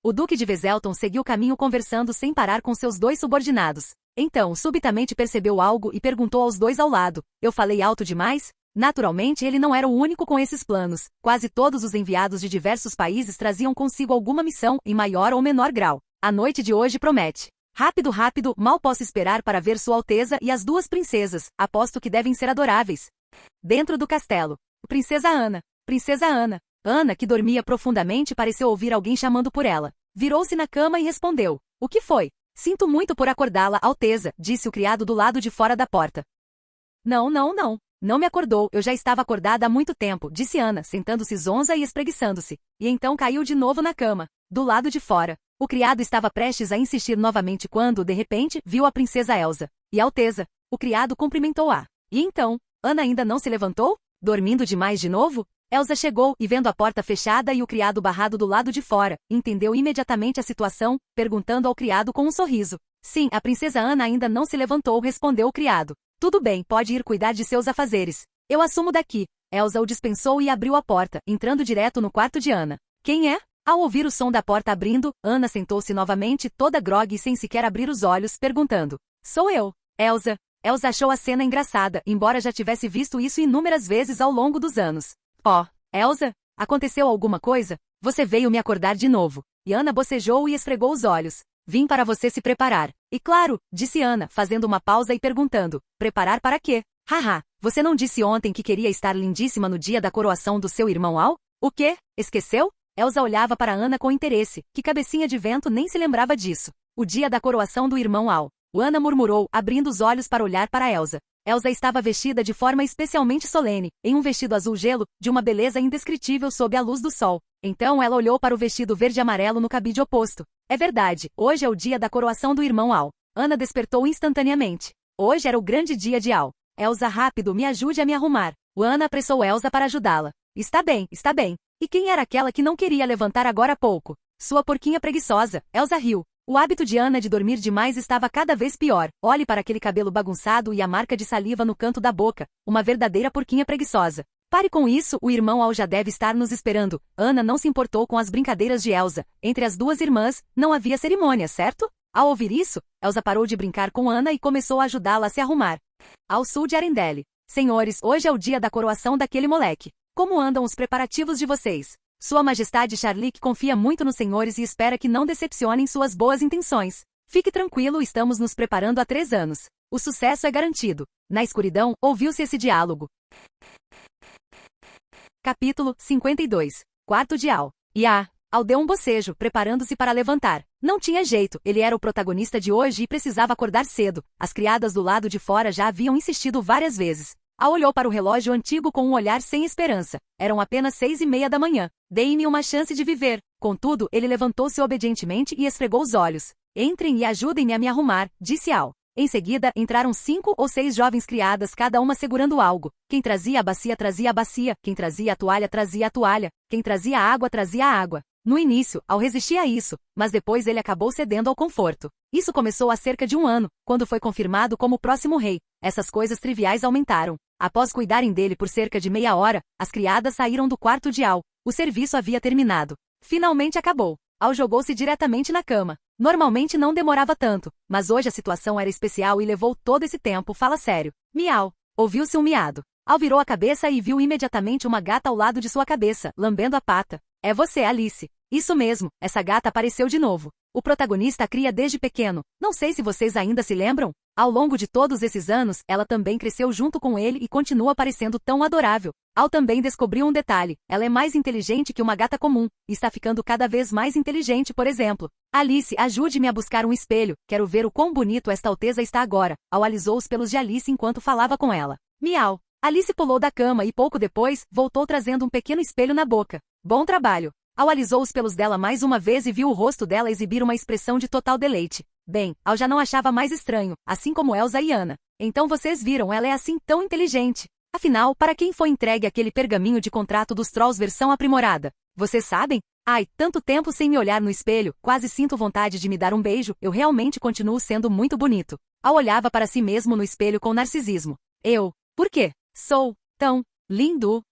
Speaker 1: O Duque de Veselton seguiu o caminho conversando sem parar com seus 2 subordinados. Então, subitamente percebeu algo e perguntou aos 2 ao lado. Eu falei alto demais? Naturalmente ele não era o único com esses planos. Quase todos os enviados de diversos países traziam consigo alguma missão, em maior ou menor grau. A noite de hoje promete. Rápido, rápido, mal posso esperar para ver Sua Alteza e as 2 princesas. Aposto que devem ser adoráveis. Dentro do castelo. Princesa Ana. Princesa Ana. Ana, que dormia profundamente, pareceu ouvir alguém chamando por ela. Virou-se na cama e respondeu. O que foi? Sinto muito por acordá-la, Alteza, disse o criado do lado de fora da porta. Não. Não me acordou, eu já estava acordada há muito tempo, disse Ana, sentando-se zonza e espreguiçando-se. E então caiu de novo na cama, do lado de fora. O criado estava prestes a insistir novamente quando, de repente, viu a princesa Elsa. E Alteza. O criado cumprimentou-a. E então, Ana ainda não se levantou? Dormindo demais de novo? Elsa chegou e, vendo a porta fechada e o criado barrado do lado de fora, entendeu imediatamente a situação, perguntando ao criado com um sorriso. Sim, a princesa Ana ainda não se levantou, respondeu o criado. Tudo bem, pode ir cuidar de seus afazeres. Eu assumo daqui. Elsa o dispensou e abriu a porta, entrando direto no quarto de Ana. Quem é? Ao ouvir o som da porta abrindo, Ana sentou-se novamente, toda grogue e sem sequer abrir os olhos, perguntando. Sou eu. Elsa. Elsa achou a cena engraçada, embora já tivesse visto isso inúmeras vezes ao longo dos anos. Oh, Elsa? Aconteceu alguma coisa? Você veio me acordar de novo. E Ana bocejou e esfregou os olhos. Vim para você se preparar. E claro, disse Ana, fazendo uma pausa e perguntando. Preparar para quê? Haha, você não disse ontem que queria estar lindíssima no dia da coroação do seu irmão Al? O quê? Esqueceu? Elsa olhava para Ana com interesse, que cabecinha de vento nem se lembrava disso. O dia da coroação do irmão Al. Ana murmurou, abrindo os olhos para olhar para Elsa. Elsa estava vestida de forma especialmente solene, em um vestido azul gelo, de uma beleza indescritível sob a luz do sol. Então ela olhou para o vestido verde-amarelo no cabide oposto. É verdade, hoje é o dia da coroação do irmão Al. Ana despertou instantaneamente. Hoje era o grande dia de Al. Elsa, rápido, me ajude a me arrumar. Ana apressou Elsa para ajudá-la. Está bem, está bem. E quem era aquela que não queria levantar agora há pouco? Sua porquinha preguiçosa. Elsa riu. O hábito de Ana de dormir demais estava cada vez pior. Olhe para aquele cabelo bagunçado e a marca de saliva no canto da boca. Uma verdadeira porquinha preguiçosa. Pare com isso, o irmão Al já deve estar nos esperando. Ana não se importou com as brincadeiras de Elsa. Entre as 2 irmãs, não havia cerimônia, certo? Ao ouvir isso, Elsa parou de brincar com Ana e começou a ajudá-la a se arrumar. Ao sul de Arendelle. Senhores, hoje é o dia da coroação daquele moleque. Como andam os preparativos de vocês? Sua Majestade Charlique confia muito nos senhores e espera que não decepcionem suas boas intenções. Fique tranquilo, estamos nos preparando há 3 anos. O sucesso é garantido. Na escuridão, ouviu-se esse diálogo. Capítulo 52. Quarto de Al. Al deu um bocejo, preparando-se para levantar. Não tinha jeito, ele era o protagonista de hoje e precisava acordar cedo. As criadas do lado de fora já haviam insistido várias vezes. Al olhou para o relógio antigo com um olhar sem esperança. Eram apenas 6:30 da manhã. Dei-me uma chance de viver. Contudo, ele levantou-se obedientemente e esfregou os olhos. Entrem e ajudem-me a me arrumar, disse Al. Em seguida, entraram 5 ou 6 jovens criadas, cada uma segurando algo. Quem trazia a bacia, quem trazia a toalha, quem trazia a água, trazia a água. No início, Al resistia a isso, mas depois ele acabou cedendo ao conforto. Isso começou há cerca de 1 ano, quando foi confirmado como o próximo rei. Essas coisas triviais aumentaram. Após cuidarem dele por cerca de meia hora, as criadas saíram do quarto de Al. O serviço havia terminado. Finalmente acabou. Al jogou-se diretamente na cama. Normalmente não demorava tanto, mas hoje a situação era especial e levou todo esse tempo. Fala sério. Miau. Ouviu-se um miado. Al virou a cabeça e viu imediatamente uma gata ao lado de sua cabeça, lambendo a pata. É você, Alice. Isso mesmo, essa gata apareceu de novo. O protagonista a cria desde pequeno. Não sei se vocês ainda se lembram. Ao longo de todos esses anos, ela também cresceu junto com ele e continua parecendo tão adorável. Al também descobriu um detalhe. Ela é mais inteligente que uma gata comum. E está ficando cada vez mais inteligente, por exemplo. Alice, ajude-me a buscar um espelho. Quero ver o quão bonito esta alteza está agora. Al alisou os pelos de Alice enquanto falava com ela. Miau. Alice pulou da cama e pouco depois, voltou trazendo um pequeno espelho na boca. Bom trabalho. Al alisou os pelos dela mais uma vez e viu o rosto dela exibir uma expressão de total deleite. Bem, Al já não achava mais estranho, assim como Elsa e Anna. Então vocês viram, ela é assim tão inteligente. Afinal, para quem foi entregue aquele pergaminho de contrato dos Trolls versão aprimorada? Vocês sabem? Ai, tanto tempo sem me olhar no espelho, quase sinto vontade de me dar um beijo, eu realmente continuo sendo muito bonito. Al olhava para si mesmo no espelho com narcisismo. Por quê? Sou tão lindo.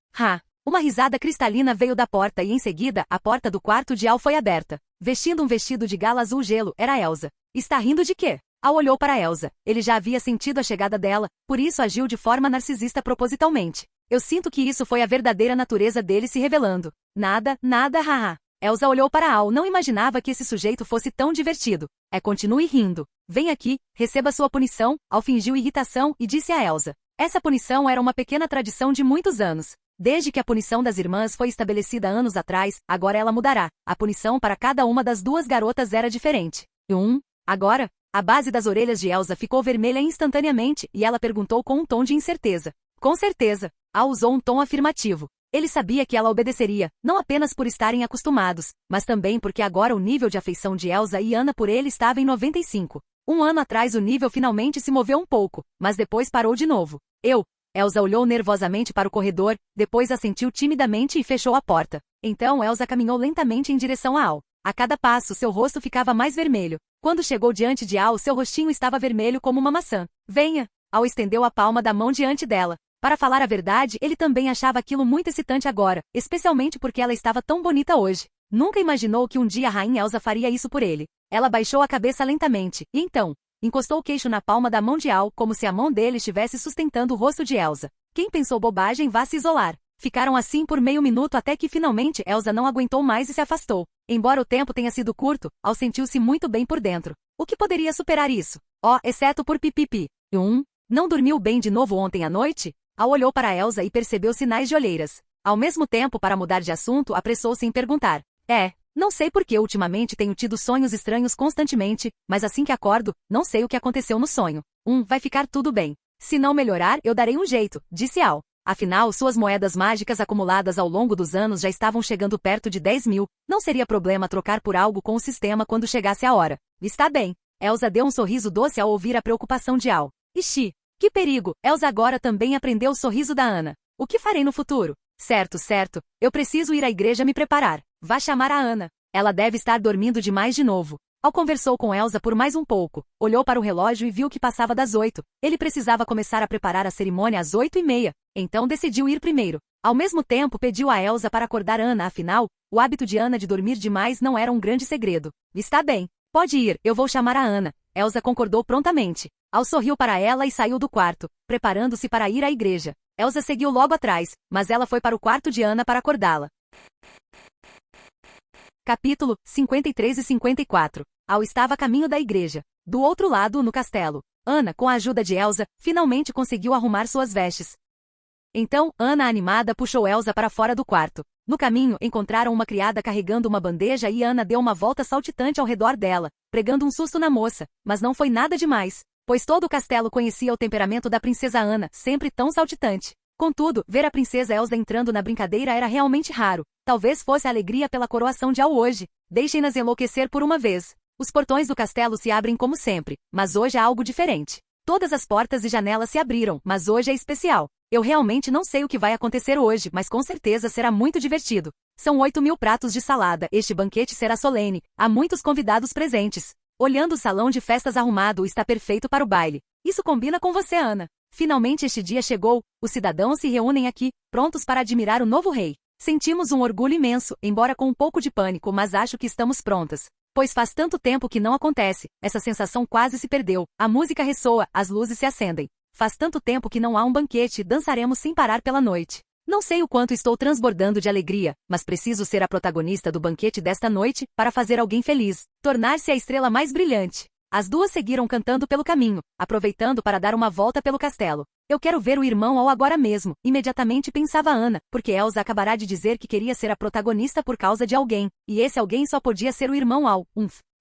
Speaker 1: Uma risada cristalina veio da porta e em seguida, a porta do quarto de Al foi aberta. Vestindo um vestido de gala azul gelo, era Elsa. Está rindo de quê? Al olhou para Elsa. Ele já havia sentido a chegada dela, por isso agiu de forma narcisista propositalmente. Eu sinto que isso foi a verdadeira natureza dele se revelando. Nada, haha. Elsa olhou para Al, não imaginava que esse sujeito fosse tão divertido. Continue rindo. Vem aqui, receba sua punição. Al fingiu irritação e disse a Elsa. Essa punição era uma pequena tradição de muitos anos. Desde que a punição das irmãs foi estabelecida anos atrás, agora ela mudará. A punição para cada uma das 2 garotas era diferente. Agora? A base das orelhas de Elsa ficou vermelha instantaneamente e ela perguntou com um tom de incerteza. Com certeza. Al usou um tom afirmativo. Ele sabia que ela obedeceria, não apenas por estarem acostumados, mas também porque agora o nível de afeição de Elsa e Anna por ele estava em 95. 1 ano atrás o nível finalmente se moveu um pouco, mas depois parou de novo. Elsa olhou nervosamente para o corredor, depois assentiu timidamente e fechou a porta. Então Elsa caminhou lentamente em direção a Al. A cada passo seu rosto ficava mais vermelho. Quando chegou diante de Al, seu rostinho estava vermelho como uma maçã. Venha! Al estendeu a palma da mão diante dela. Para falar a verdade, ele também achava aquilo muito excitante agora, especialmente porque ela estava tão bonita hoje. Nunca imaginou que um dia a rainha Elsa faria isso por ele. Ela baixou a cabeça lentamente, e então, encostou o queixo na palma da mão de Al, como se a mão dele estivesse sustentando o rosto de Elsa. Quem pensou bobagem vá se isolar. Ficaram assim por meio minuto até que finalmente Elsa não aguentou mais e se afastou. Embora o tempo tenha sido curto, Al sentiu-se muito bem por dentro. O que poderia superar isso? Exceto por pipipi. Não dormiu bem de novo ontem à noite? Al olhou para Elsa e percebeu sinais de olheiras. Ao mesmo tempo, para mudar de assunto, apressou-se em perguntar. Não sei por que ultimamente tenho tido sonhos estranhos constantemente, mas assim que acordo, não sei o que aconteceu no sonho. Vai ficar tudo bem. Se não melhorar, eu darei um jeito, disse Al. Afinal, suas moedas mágicas acumuladas ao longo dos anos já estavam chegando perto de 10.000. Não seria problema trocar por algo com o sistema quando chegasse a hora. Está bem. Elsa deu um sorriso doce ao ouvir a preocupação de Al. Ixi, que perigo! Elsa agora também aprendeu o sorriso da Anna. O que farei no futuro? Certo. Eu preciso ir à igreja me preparar. Vá chamar a Anna. Ela deve estar dormindo demais de novo. Al conversou com Elsa por mais um pouco, olhou para o relógio e viu que passava das 8. Ele precisava começar a preparar a cerimônia às 8:30, então decidiu ir primeiro. Ao mesmo tempo pediu a Elsa para acordar Anna, afinal, o hábito de Anna de dormir demais não era um grande segredo. Está bem. Pode ir, eu vou chamar a Anna. Elsa concordou prontamente. Al sorriu para ela e saiu do quarto, preparando-se para ir à igreja. Elsa seguiu logo atrás, mas ela foi para o quarto de Anna para acordá-la. Capítulo 53 e 54. Al estava a caminho da igreja. Do outro lado, no castelo, Anna, com a ajuda de Elsa, finalmente conseguiu arrumar suas vestes. Então, Ana animada puxou Elsa para fora do quarto. No caminho, encontraram uma criada carregando uma bandeja e Ana deu uma volta saltitante ao redor dela, pregando um susto na moça, mas não foi nada demais, pois todo o castelo conhecia o temperamento da princesa Ana, sempre tão saltitante. Contudo, ver a princesa Elsa entrando na brincadeira era realmente raro. Talvez fosse a alegria pela coroação de Al hoje. Deixem-nas enlouquecer por uma vez. Os portões do castelo se abrem como sempre, mas hoje há algo diferente. Todas as portas e janelas se abriram, mas hoje é especial. Eu realmente não sei o que vai acontecer hoje, mas com certeza será muito divertido. São 8.000 pratos de salada, este banquete será solene, há muitos convidados presentes. Olhando o salão de festas arrumado, está perfeito para o baile. Isso combina com você, Ana. Finalmente este dia chegou, os cidadãos se reúnem aqui, prontos para admirar o novo rei. Sentimos um orgulho imenso, embora com um pouco de pânico, mas acho que estamos prontas. Pois faz tanto tempo que não acontece, essa sensação quase se perdeu, a música ressoa, as luzes se acendem. Faz tanto tempo que não há um banquete, dançaremos sem parar pela noite. Não sei o quanto estou transbordando de alegria, mas preciso ser a protagonista do banquete desta noite, para fazer alguém feliz, tornar-se a estrela mais brilhante. As duas seguiram cantando pelo caminho, aproveitando para dar uma volta pelo castelo. Eu quero ver o irmão Al agora mesmo, imediatamente pensava Ana, porque Elsa acabará de dizer que queria ser a protagonista por causa de alguém, e esse alguém só podia ser o irmão Al.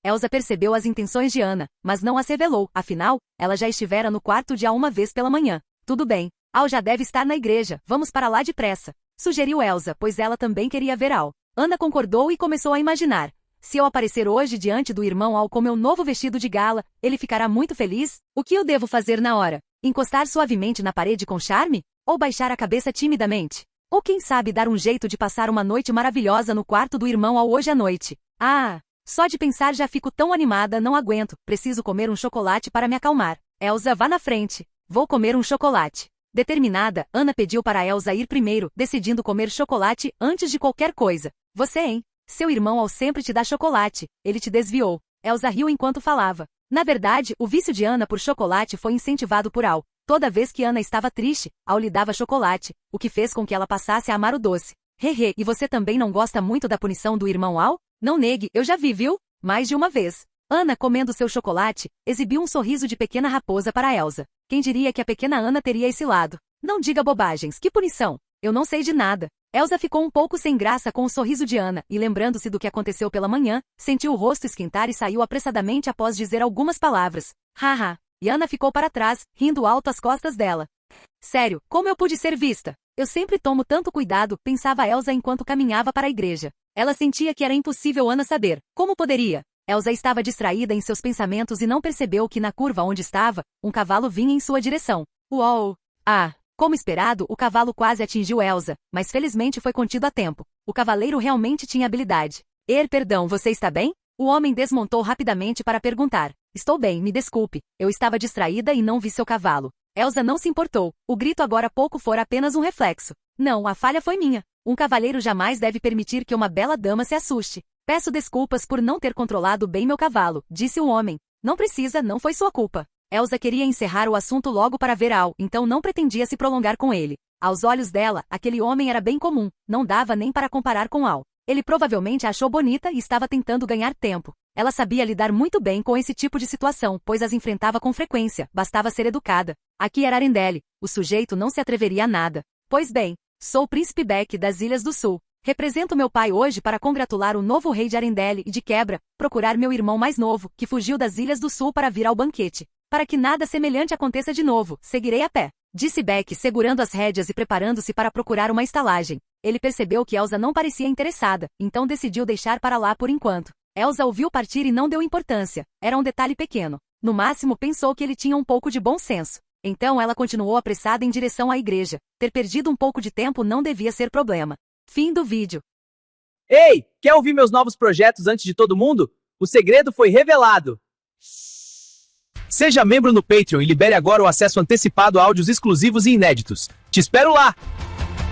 Speaker 1: Elsa percebeu as intenções de Ana, mas não as revelou, afinal, ela já estivera no quarto de Al uma vez pela manhã. Tudo bem, Al já deve estar na igreja, vamos para lá depressa, sugeriu Elsa, pois ela também queria ver Al. Ana concordou e começou a imaginar. Se eu aparecer hoje diante do irmão Al com meu novo vestido de gala, ele ficará muito feliz? O que eu devo fazer na hora? Encostar suavemente na parede com charme? Ou baixar a cabeça timidamente? Ou quem sabe dar um jeito de passar uma noite maravilhosa no quarto do irmão Al hoje à noite? Ah! Só de pensar já fico tão animada, não aguento, preciso comer um chocolate para me acalmar. Elsa, vá na frente. Vou comer um chocolate. Determinada, Ana pediu para Elsa ir primeiro, decidindo comer chocolate antes de qualquer coisa. Você, hein? Seu irmão Al sempre te dá chocolate, ele te desviou. Elsa riu enquanto falava. Na verdade, o vício de Ana por chocolate foi incentivado por Al. Toda vez que Ana estava triste, Al lhe dava chocolate, o que fez com que ela passasse a amar o doce. Hehe, e você também não gosta muito da punição do irmão Al? Não negue, eu já vi, viu? Mais de uma vez. Ana, comendo seu chocolate, exibiu um sorriso de pequena raposa para Elsa. Quem diria que a pequena Ana teria esse lado? Não diga bobagens, que punição? Eu não sei de nada. Elsa ficou um pouco sem graça com o sorriso de Ana, e lembrando-se do que aconteceu pela manhã, sentiu o rosto esquentar e saiu apressadamente após dizer algumas palavras. Haha. E Ana ficou para trás, rindo alto às costas dela. Sério, como eu pude ser vista? Eu sempre tomo tanto cuidado, pensava Elsa enquanto caminhava para a igreja. Ela sentia que era impossível Ana saber. Como poderia? Elsa estava distraída em seus pensamentos e não percebeu que na curva onde estava, um cavalo vinha em sua direção. Uou! Ah! Como esperado, o cavalo quase atingiu Elsa, mas felizmente foi contido a tempo. O cavaleiro realmente tinha habilidade. Perdão, você está bem? O homem desmontou rapidamente para perguntar. Estou bem, me desculpe. Eu estava distraída e não vi seu cavalo. Elsa não se importou. O grito agora há pouco fora apenas um reflexo. Não, a falha foi minha. Um cavaleiro jamais deve permitir que uma bela dama se assuste. Peço desculpas por não ter controlado bem meu cavalo, disse o homem. Não precisa, não foi sua culpa. Elsa queria encerrar o assunto logo para ver Al, então não pretendia se prolongar com ele. Aos olhos dela, aquele homem era bem comum, não dava nem para comparar com Al. Ele provavelmente a achou bonita e estava tentando ganhar tempo. Ela sabia lidar muito bem com esse tipo de situação, pois as enfrentava com frequência, bastava ser educada. Aqui era Arendelle, o sujeito não se atreveria a nada. Pois bem, sou o príncipe Beck das Ilhas do Sul. Represento meu pai hoje para congratular o novo rei de Arendelle e de quebra, procurar meu irmão mais novo, que fugiu das Ilhas do Sul para vir ao banquete. Para que nada semelhante aconteça de novo, seguirei a pé, disse Beck segurando as rédeas e preparando-se para procurar uma estalagem. Ele percebeu que Elsa não parecia interessada, então decidiu deixar para lá por enquanto. Elsa o viu partir e não deu importância, era um detalhe pequeno. No máximo pensou que ele tinha um pouco de bom senso. Então ela continuou apressada em direção à igreja. Ter perdido um pouco de tempo não devia ser problema. Fim do vídeo.
Speaker 2: Ei, quer ouvir meus novos projetos antes de todo mundo? O segredo foi revelado. Seja membro no Patreon e libere agora o acesso antecipado a áudios exclusivos e inéditos. Te espero lá!